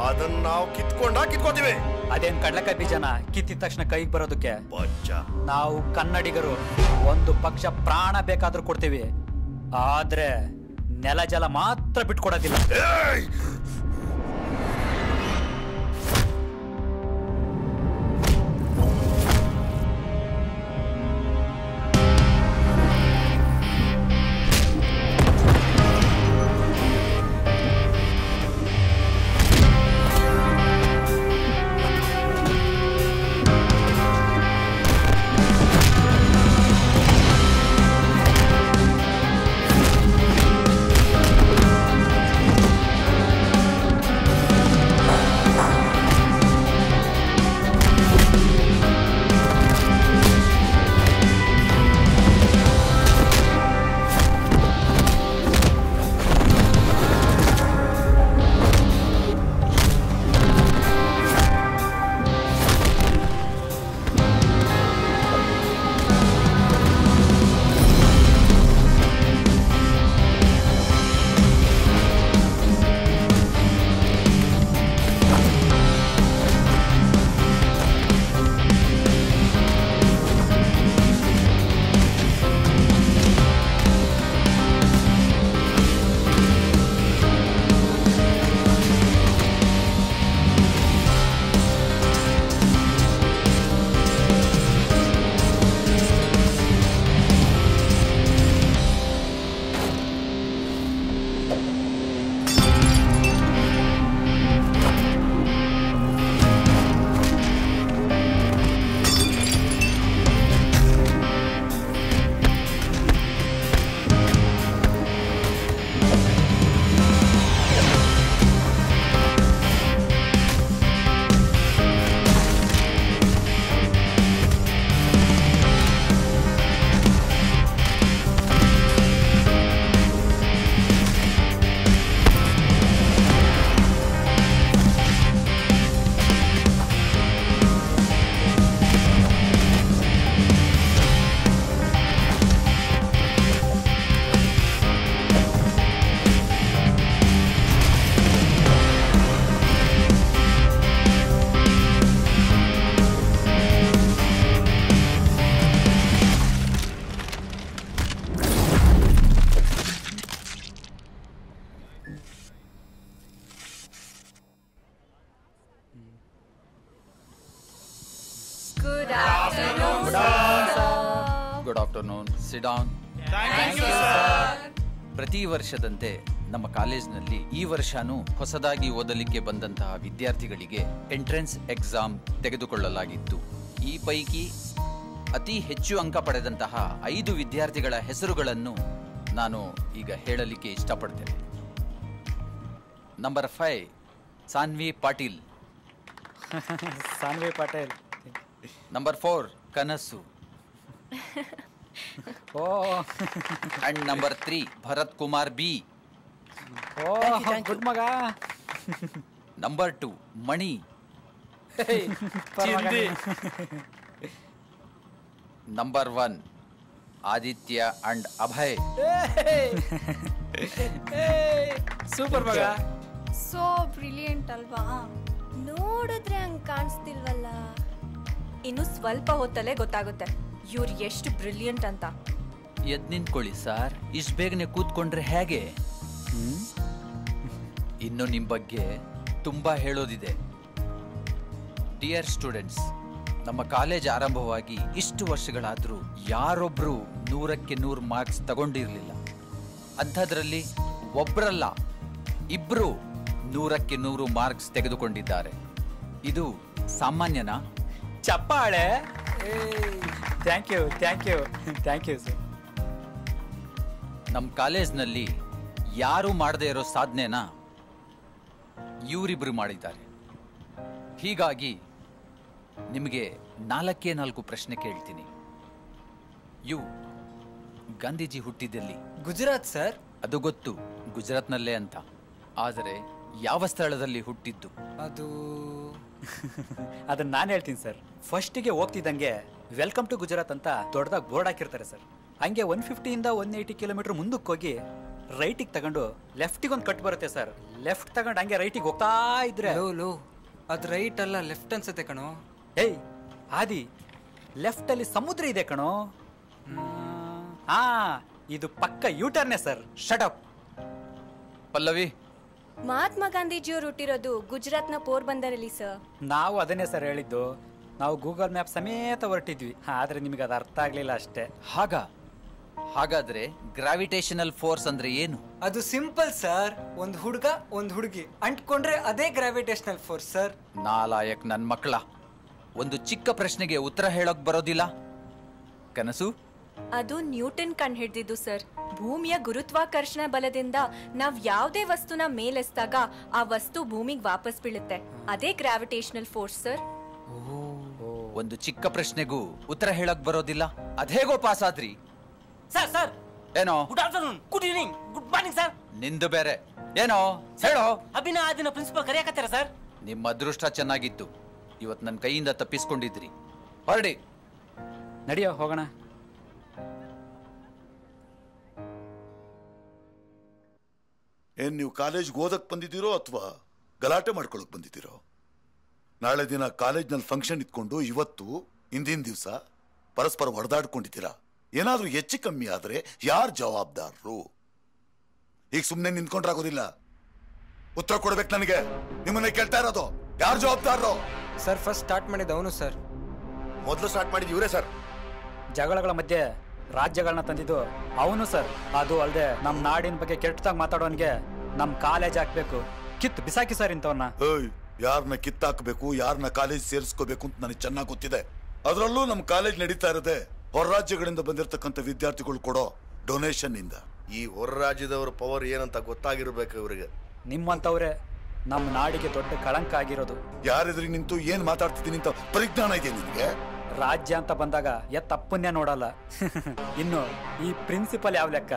ಅದನ್ನ ನಾವು ಕಿತ್ಕೋತೀವಿ. ಅದೇನ್ ಕಡ್ಲೆಕಾಯಿ ಬೀಜನ ಕಿತ್ತಿದ ತಕ್ಷಣ ಕೈಗೆ ಬರೋದಕ್ಕೆ? ಬಚ್ಚ, ನಾವು ಕನ್ನಡಿಗರು ಒಂದು ಪಕ್ಷ ಪ್ರಾಣ ಬೇಕಾದ್ರೂ ಕೊಡ್ತೀವಿ, ಆದ್ರೆ ನೆಲ ಜಲ ಮಾತ್ರ ಬಿಟ್ಕೊಡೋದಿಲ್ಲ. Good afternoon, good afternoon. Sit down. ಪ್ರತಿ ವರ್ಷದಂತೆ ನಮ್ಮ ಕಾಲೇಜ್ನಲ್ಲಿ ಈ ವರ್ಷನೂ ಹೊಸದಾಗಿ ಓದಲಿಕ್ಕೆ ಬಂದಂತಹ ವಿದ್ಯಾರ್ಥಿಗಳಿಗೆ ಎಂಟ್ರೆನ್ಸ್ ಎಕ್ಸಾಮ್ ತೆಗೆದುಕೊಳ್ಳಲಾಗಿತ್ತು. ಈ ಪೈಕಿ ಅತಿ ಹೆಚ್ಚು ಅಂಕ ಪಡೆದಂತಹ 5 ವಿದ್ಯಾರ್ಥಿಗಳ ಹೆಸರುಗಳನ್ನು ನಾನು ಈಗ ಹೇಳಲಿಕ್ಕೆ ಇಷ್ಟಪಡ್ತೇನೆ. Number 5 Sanvi Patil. Sanvi Patil. Number 4 Kanasu. And number 3 Bharath Kumar B. Good ಮಗ. Number 2 Mani. Number 1 Aditya and Abhay. Super ಮಗ. ಸೋ ಬ್ರಿಲಿಯಂಟ್ ಅಲ್ವಾ? ನೋಡಿದ್ರೆ ಹಂಗ್ ಕಾಣಿಸ್ತಿಲ್ವಲ್ಲ. ಇನ್ನು ಸ್ವಲ್ಪ ಹೊತ್ತಲ್ಲೇ ಗೊತ್ತಾಗುತ್ತೆ ಇವ್ರು ಎಷ್ಟು ಬ್ರಿಲಿಯಂಟ್ ಅಂತ. ಎದ್ ನಿಂತ್ಕೊಳ್ಳಿ ಸರ್, ಇಷ್ಟು ಬೇಗನೆ ಕೂತ್ಕೊಂಡ್ರೆ ಹೇಗೆ? ಇನ್ನು ನಿಮ್ ಬಗ್ಗೆ ತುಂಬಾ ಹೇಳೋದಿದೆ. ಡಿಯರ್ ಸ್ಟೂಡೆಂಟ್ಸ್, ನಮ್ಮ ಕಾಲೇಜ್ ಆರಂಭವಾಗಿ ಇಷ್ಟು ವರ್ಷಗಳಾದ್ರೂ ಯಾರೊಬ್ರು 100ಕ್ಕೆ 100 ಮಾರ್ಕ್ಸ್ ತಗೊಂಡಿರ್ಲಿಲ್ಲ. ಅಂಥದ್ರಲ್ಲಿ ಒಬ್ರಲ್ಲ, ಇಬ್ರು 100ಕ್ಕೆ 100 ಮಾರ್ಕ್ಸ್ ತೆಗೆದುಕೊಂಡಿದ್ದಾರೆ. ಇದು ಸಾಮಾನ್ಯನಾ? ಚಪ್ಪಾಳೆ. Thank you thank you thank you sir. ನಮ್ಮ ಕಾಲೇಜ್ನಲ್ಲಿ ಯಾರು ಮಾಡದೇ ಇರೋ ಸಾಧನೆನ ಇವರಿಬ್ರು ಮಾಡಿದ್ದಾರೆ. ಹೀಗಾಗಿ ನಿಮಗೆ 4 ಪ್ರಶ್ನೆ ಕೇಳ್ತೀನಿ. ಗಾಂಧೀಜಿ ಹುಟ್ಟಿದಲ್ಲಿ? ಗುಜರಾತ್ ಸರ್. ಅದು ಗೊತ್ತು, ಗುಜರಾತ್ನಲ್ಲೇ ಅಂತ. ಆದರೆ ಯಾವ ಸ್ಥಳದಲ್ಲಿ ಹುಟ್ಟಿದ್ದು? ಅದು ಅದನ್ನ ನಾನು ಹೇಳ್ತೀನಿ ಸರ್. ಫಸ್ಟಿಗೆ ಹೋಗ್ತಿದ್ದಂಗೆ ವೆಲ್ಕಮ್ ಟು ಗುಜರಾತ್ ಅಂತ ದೊಡ್ಡದಾಗಿ ಬೋರ್ಡ್ ಹಾಕಿರ್ತಾರೆ ಸರ್. ಹಂಗೆ 150ಇಂದ 180 ಕಿಲೋಮೀಟರ್ ಮುಂದಕ್ಕೆ ಹೋಗಿ ರೈಟಿಗೆ ತಗೊಂಡು ಲೆಫ್ಟಿಗೆ ಒಂದು ಕಟ್ ಬರುತ್ತೆ ಸರ್. ಲೆಫ್ಟ್ ತಗೊಂಡು ಹಂಗೆ ರೈಟಿಗೆ ಹೋಗ್ತಾ ಇದ್ರೆ ಲೋ ಅದು ರೈಟ್ ಅಲ್ಲ, ಲೆಫ್ಟ್ ಅನ್ಸುತ್ತೆ ಕಣೋ. ಏಯ್ ಆದಿ, ಲೆಫ್ಟ್ ಅಲ್ಲಿ ಸಮುದ್ರ ಇದೆ ಕಣೋ. ಹಾ, ಇದು ಪಕ್ಕ ಯೂಟರ್ನೇ sir. Shut up. Pallavi. Mahatma ಗಾಂಧೀಜಿಯವರು ಹುಟ್ಟಿರೋದು ಗುಜರಾತ್ನ ಪೋರ್ಬಂದರಲ್ಲಿ ಸರ್. ನಾವು ಅದನ್ನೇ ಸರ್ ಹೇಳಿದ್ದು. ನಾವು ಗೂಗಲ್ ಮ್ಯಾಪ್ ಸಮೇತ ಹೊರಟಿದ್ವಿ, ಆದ್ರೆ ನಿಮಗೆ ಅದು ಅರ್ಥ ಆಗ್ಲಿಲ್ಲ ಅಷ್ಟೇ. ಹಾಗಾದ್ರೆ ಗ್ರಾವಿಟೇಷನಲ್ ಫೋರ್ಸ್ ಅಂದ್ರೆ ಏನು? ಅದು ಸಿಂಪಲ್ ಸರ್. ಒಂದು ಹುಡುಗ ಒಂದು ಹುಡುಗಿ ಅಂಟ್ಕೊಂಡ್ರೆ ಅದೇ ಗ್ರಾವಿಟೇಷನಲ್ ಫೋರ್ಸ್ ಸರ್. ನಾಲಾಯಕ್ ನನ್ ಮಕ್ಕಳ, ಒಂದು ಚಿಕ್ಕ ಪ್ರಶ್ನೆಗೆ ಉತ್ತರ ಹೇಳೋಕ್ ಬರೋದಿಲ್ಲ. ಕನಸು? ಅದು ನ್ಯೂಟನ್ ಕಂಡು ಹಿಡಿದಿದ್ದು ಸರ್. ಭೂಮಿಯ ಗುರುತ್ವಾಕರ್ಷಣ ಬಲದಿಂದ ನಾವ್ ಯಾವುದೇ ವಸ್ತುನ ಮೇಲೆಸ್ದಾಗ ಆ ವಸ್ತು ಭೂಮಿಗೆ ವಾಪಸ್ ಬೀಳುತ್ತೆ. ಅದೇ ಗ್ರಾವಿಟೇಷನಲ್ ಫೋರ್ಸ್ ಸರ್. ಒಂದು ಚಿಕ್ಕ ಪ್ರಶ್ನೆಗೂ ಉತ್ತರ ಹೇಳಕ್ ಬರೋದಿಲ್ಲ, ಅದೇಗೋ ಪಾಸ್ ಆದ್ರಿ? ಸರ್ ಏನೋ? Good afternoon, good evening, good morning sir. ನಿಂದು ಬೇರೆ ಏನೋ ಹೇಳೋ. ಅಭಿನಾ ಆದಿನ ಪ್ರಿನ್ಸಿಪಲ್ ಕರೆಯಕತ್ತಾರ ಸರ್. ನಿಮ್ಮ ಅದೃಷ್ಟ ಚೆನ್ನಾಗಿತ್ತು, ಇವತ್ ನನ್ನ ಕೈಯಿಂದ ತಪ್ಪಿಸ್ಕೊಂಡಿದ್ರಿ. ಹೊರಡಿ. ನಡಿಯೋ ಹೋಗೋಣ. ಏನ್ ನೀವು ಕಾಲೇಜ್ಗೆ ಓದಕ್ ಬಂದಿದ್ದೀರೋ ಅಥವಾ ಗಲಾಟೆ ಮಾಡ್ಕೊಳಕ್ ಬಂದಿದ್ದೀರೋ? ನಾಳೆ ದಿನ ಕಾಲೇಜ್ನಲ್ಲಿ ಫಂಕ್ಷನ್ ಇಟ್ಕೊಂಡು ಇವತ್ತು ಹಿಂದಿನ ದಿವಸ ಪರಸ್ಪರ ಹೊಡೆದಾಡ್ಕೊಂಡಿದ್ದೀರಾ. ಏನಾದ್ರೂ ಹೆಚ್ಚು ಕಮ್ಮಿ ಆದ್ರೆ ಯಾರು ಜವಾಬ್ದಾರರು? ಈಗ ಸುಮ್ಮನೆ ನಿಂತ್ಕೊಂಡ್ರಾಗೋದಿಲ್ಲ, ಉತ್ತರ ಕೊಡ್ಬೇಕು ನನಗೆ. ನಿಮ್ಮನ್ನ ಕೇಳ್ತಾ ಇರೋದು ಯಾರು ಜವಾಬ್ದಾರರು? ಸರ್ ಫಸ್ಟ್ ಸ್ಟಾರ್ಟ್ ಮಾಡಿದ ಅವನು ಸರ್. ಮೊದಲು ಸ್ಟಾರ್ಟ್ ಮಾಡಿದ್ ಇವರೇ ಸರ್. ಜಗಳಗಳ ಮಧ್ಯೆ ರಾಜ್ಯಗಳನ್ನ ತಂದಿದ್ದು ಅವನು ಸರ್. ಅದು ಅಲ್ಲದೆ ನಮ್ಮ ನಾಡಿನ ಬಗ್ಗೆ ಕೆಟ್ಟದಾಗ ಮಾತಾಡೋನ್ಗೆ ನಮ್ಮ ಕಾಲೇಜ್ ಹಾಕ್ಬೇಕು, ಕಿತ್ತು ಬಿಸಾಕಿ ಸರ್ ಇಂಥವನ್ನ. ಯಾರನ್ನ ಕಿತ್ತಾಕ್ಬೇಕು, ಯಾರನ್ನ ಕಾಲೇಜ್ ಸೇರಿಸ್ಕೋಬೇಕು ಅಂತ ನನಗೆ ಚೆನ್ನಾಗಿ ಗೊತ್ತಿದೆ. ಅದರಲ್ಲೂ ನಮ್ಮ ಕಾಲೇಜ್ ನಡೀತಾ ಇರೋದೆ ಹೊರ ರಾಜ್ಯಗಳಿಂದ ಬಂದಿರತಕ್ಕಂಥ ವಿದ್ಯಾರ್ಥಿಗಳು ಕೊಡೋ ಡೊನೇಷನ್ ಇಂದ. ಈ ಹೊರ ರಾಜ್ಯದವ್ರ ಪವರ್ ಏನಂತ ಗೊತ್ತಾಗಿರ್ಬೇಕು ಇವರಿಗೆ. ನಿಮ್ಮಂತವ್ರೆ ನಮ್ಮ ನಾಡಿಗೆ ದೊಡ್ಡ ಕಳಂಕ ಆಗಿರೋದು. ಯಾರಿದ್ರಿ ನಿಂತು ಏನ್ ಮಾತಾಡ್ತಿದ್ದೀನಿ ಅಂತ ಪರಿಜ್ಞಾನ ಇದೆ ನಿನ್ಗೆ? ರಾಜ್ಯ ಅಂತ ಬಂದಾಗ ತಪ್ಪನ್ನೇ ನೋಡಲ್ಲ. ಇನ್ನು ಈ ಪ್ರಿನ್ಸಿಪಲ್ ಯಾವ ಲೆಕ್ಕ?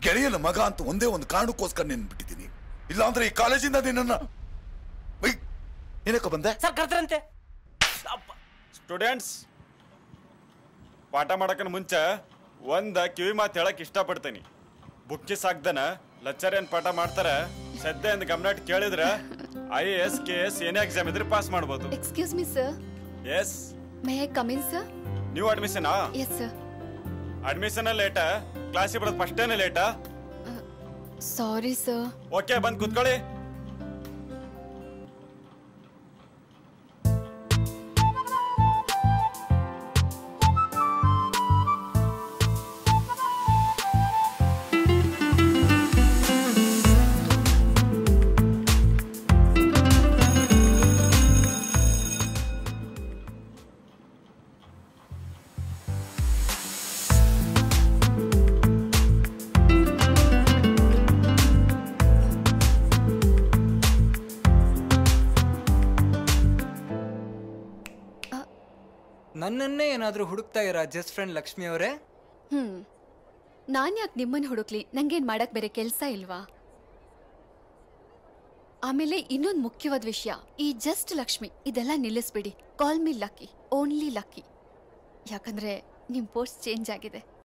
ಗೆಳೆಯನ ಮಗ ಅಂತ ಒಂದೇ ಒಂದು ಕಾರಣಕ್ಕೋಸ್ಕರ ನೆನ್ಬಿಟ್ಟಿದ್ದೀನಿ. ಇಲ್ಲಾಂದ್ರೆ ಈ ಕಾಲೇಜಿಂದ ನಿನ್ನ ಏನಕ್ಕ ಬಂದೆ? ಸರ್ ಕರ್ತರಂತೆ. ಸ್ಟೂಡೆಂಟ್ಸ್, ಪಾಠ ಮಾಡಕ್ಕನ ಮುಂಚೆ ಒಂದ ಕಿವಿ ಮಾತು ಹೇಳಕ್ ಇಷ್ಟಪಡ್ತೀನಿ. ಬುಕ್ಕಿ ಸಾಕ್ದನ ಲೆಕ್ಚರ್ ಏನ್ ಪಾಠ ಮಾಡ್ತಾರೆ ಸದ್ಯ ಅಂತ ಗಮನ ಕೇಳಿದ್ರೆ IAS KS ಏನೇ ಎಕ್ಸಾಮ್ ಇದ್ರೆ ಪಾಸ್ ಮಾಡ್ಬೋದು. Excuse me sir. Yes. May I come in sir? New ಅಡ್ಮಿಷನಾ? Yes sir. ಅಡ್ಮಿಷನ್ ಲೇಟಾ? ಕ್ಲಾಸಿಗೆ ಬರೋದು ಫಸ್ಟ್ ಏನೇ ಲೇಟಾ? Sorry sir. ಓಕೆ, ಬಂದ್ ಕುತ್ಕೊಳ್ಳಿ. ನನ್ನನ್ನೇ ಏನಾದ್ರೂ ಹುಡುಕ್ತಾ ಇರ ಜಸ್ಟ್ ಫ್ರೆಂಡ್ ಲಕ್ಷ್ಮಿ ಅವರೇ? ನಾನ್ ಯಾಕೆ ನಿಮ್ಮನ್ನ ಹುಡುಕ್ಲಿ? ನಂಗೇನ್ ಮಾಡಕ್ ಬೇರೆ ಕೆಲ್ಸ ಇಲ್ವಾ? ಆಮೇಲೆ ಇನ್ನೊಂದು ಮುಖ್ಯವಾದ ವಿಷಯ, ಈ ಜಸ್ಟ್ ಲಕ್ಷ್ಮಿ ಇದೆಲ್ಲ ನಿಲ್ಲಿಸ್ಬಿಡಿ. ಕಾಲ್ ಮಿ ಲಕ್ಕಿ, ಓನ್ಲಿ ಲಕ್ಕಿ. ಯಾಕಂದ್ರೆ ನಿಮ್ ಪೋಸ್ಟ್ ಚೇಂಜ್ ಆಗಿದೆ.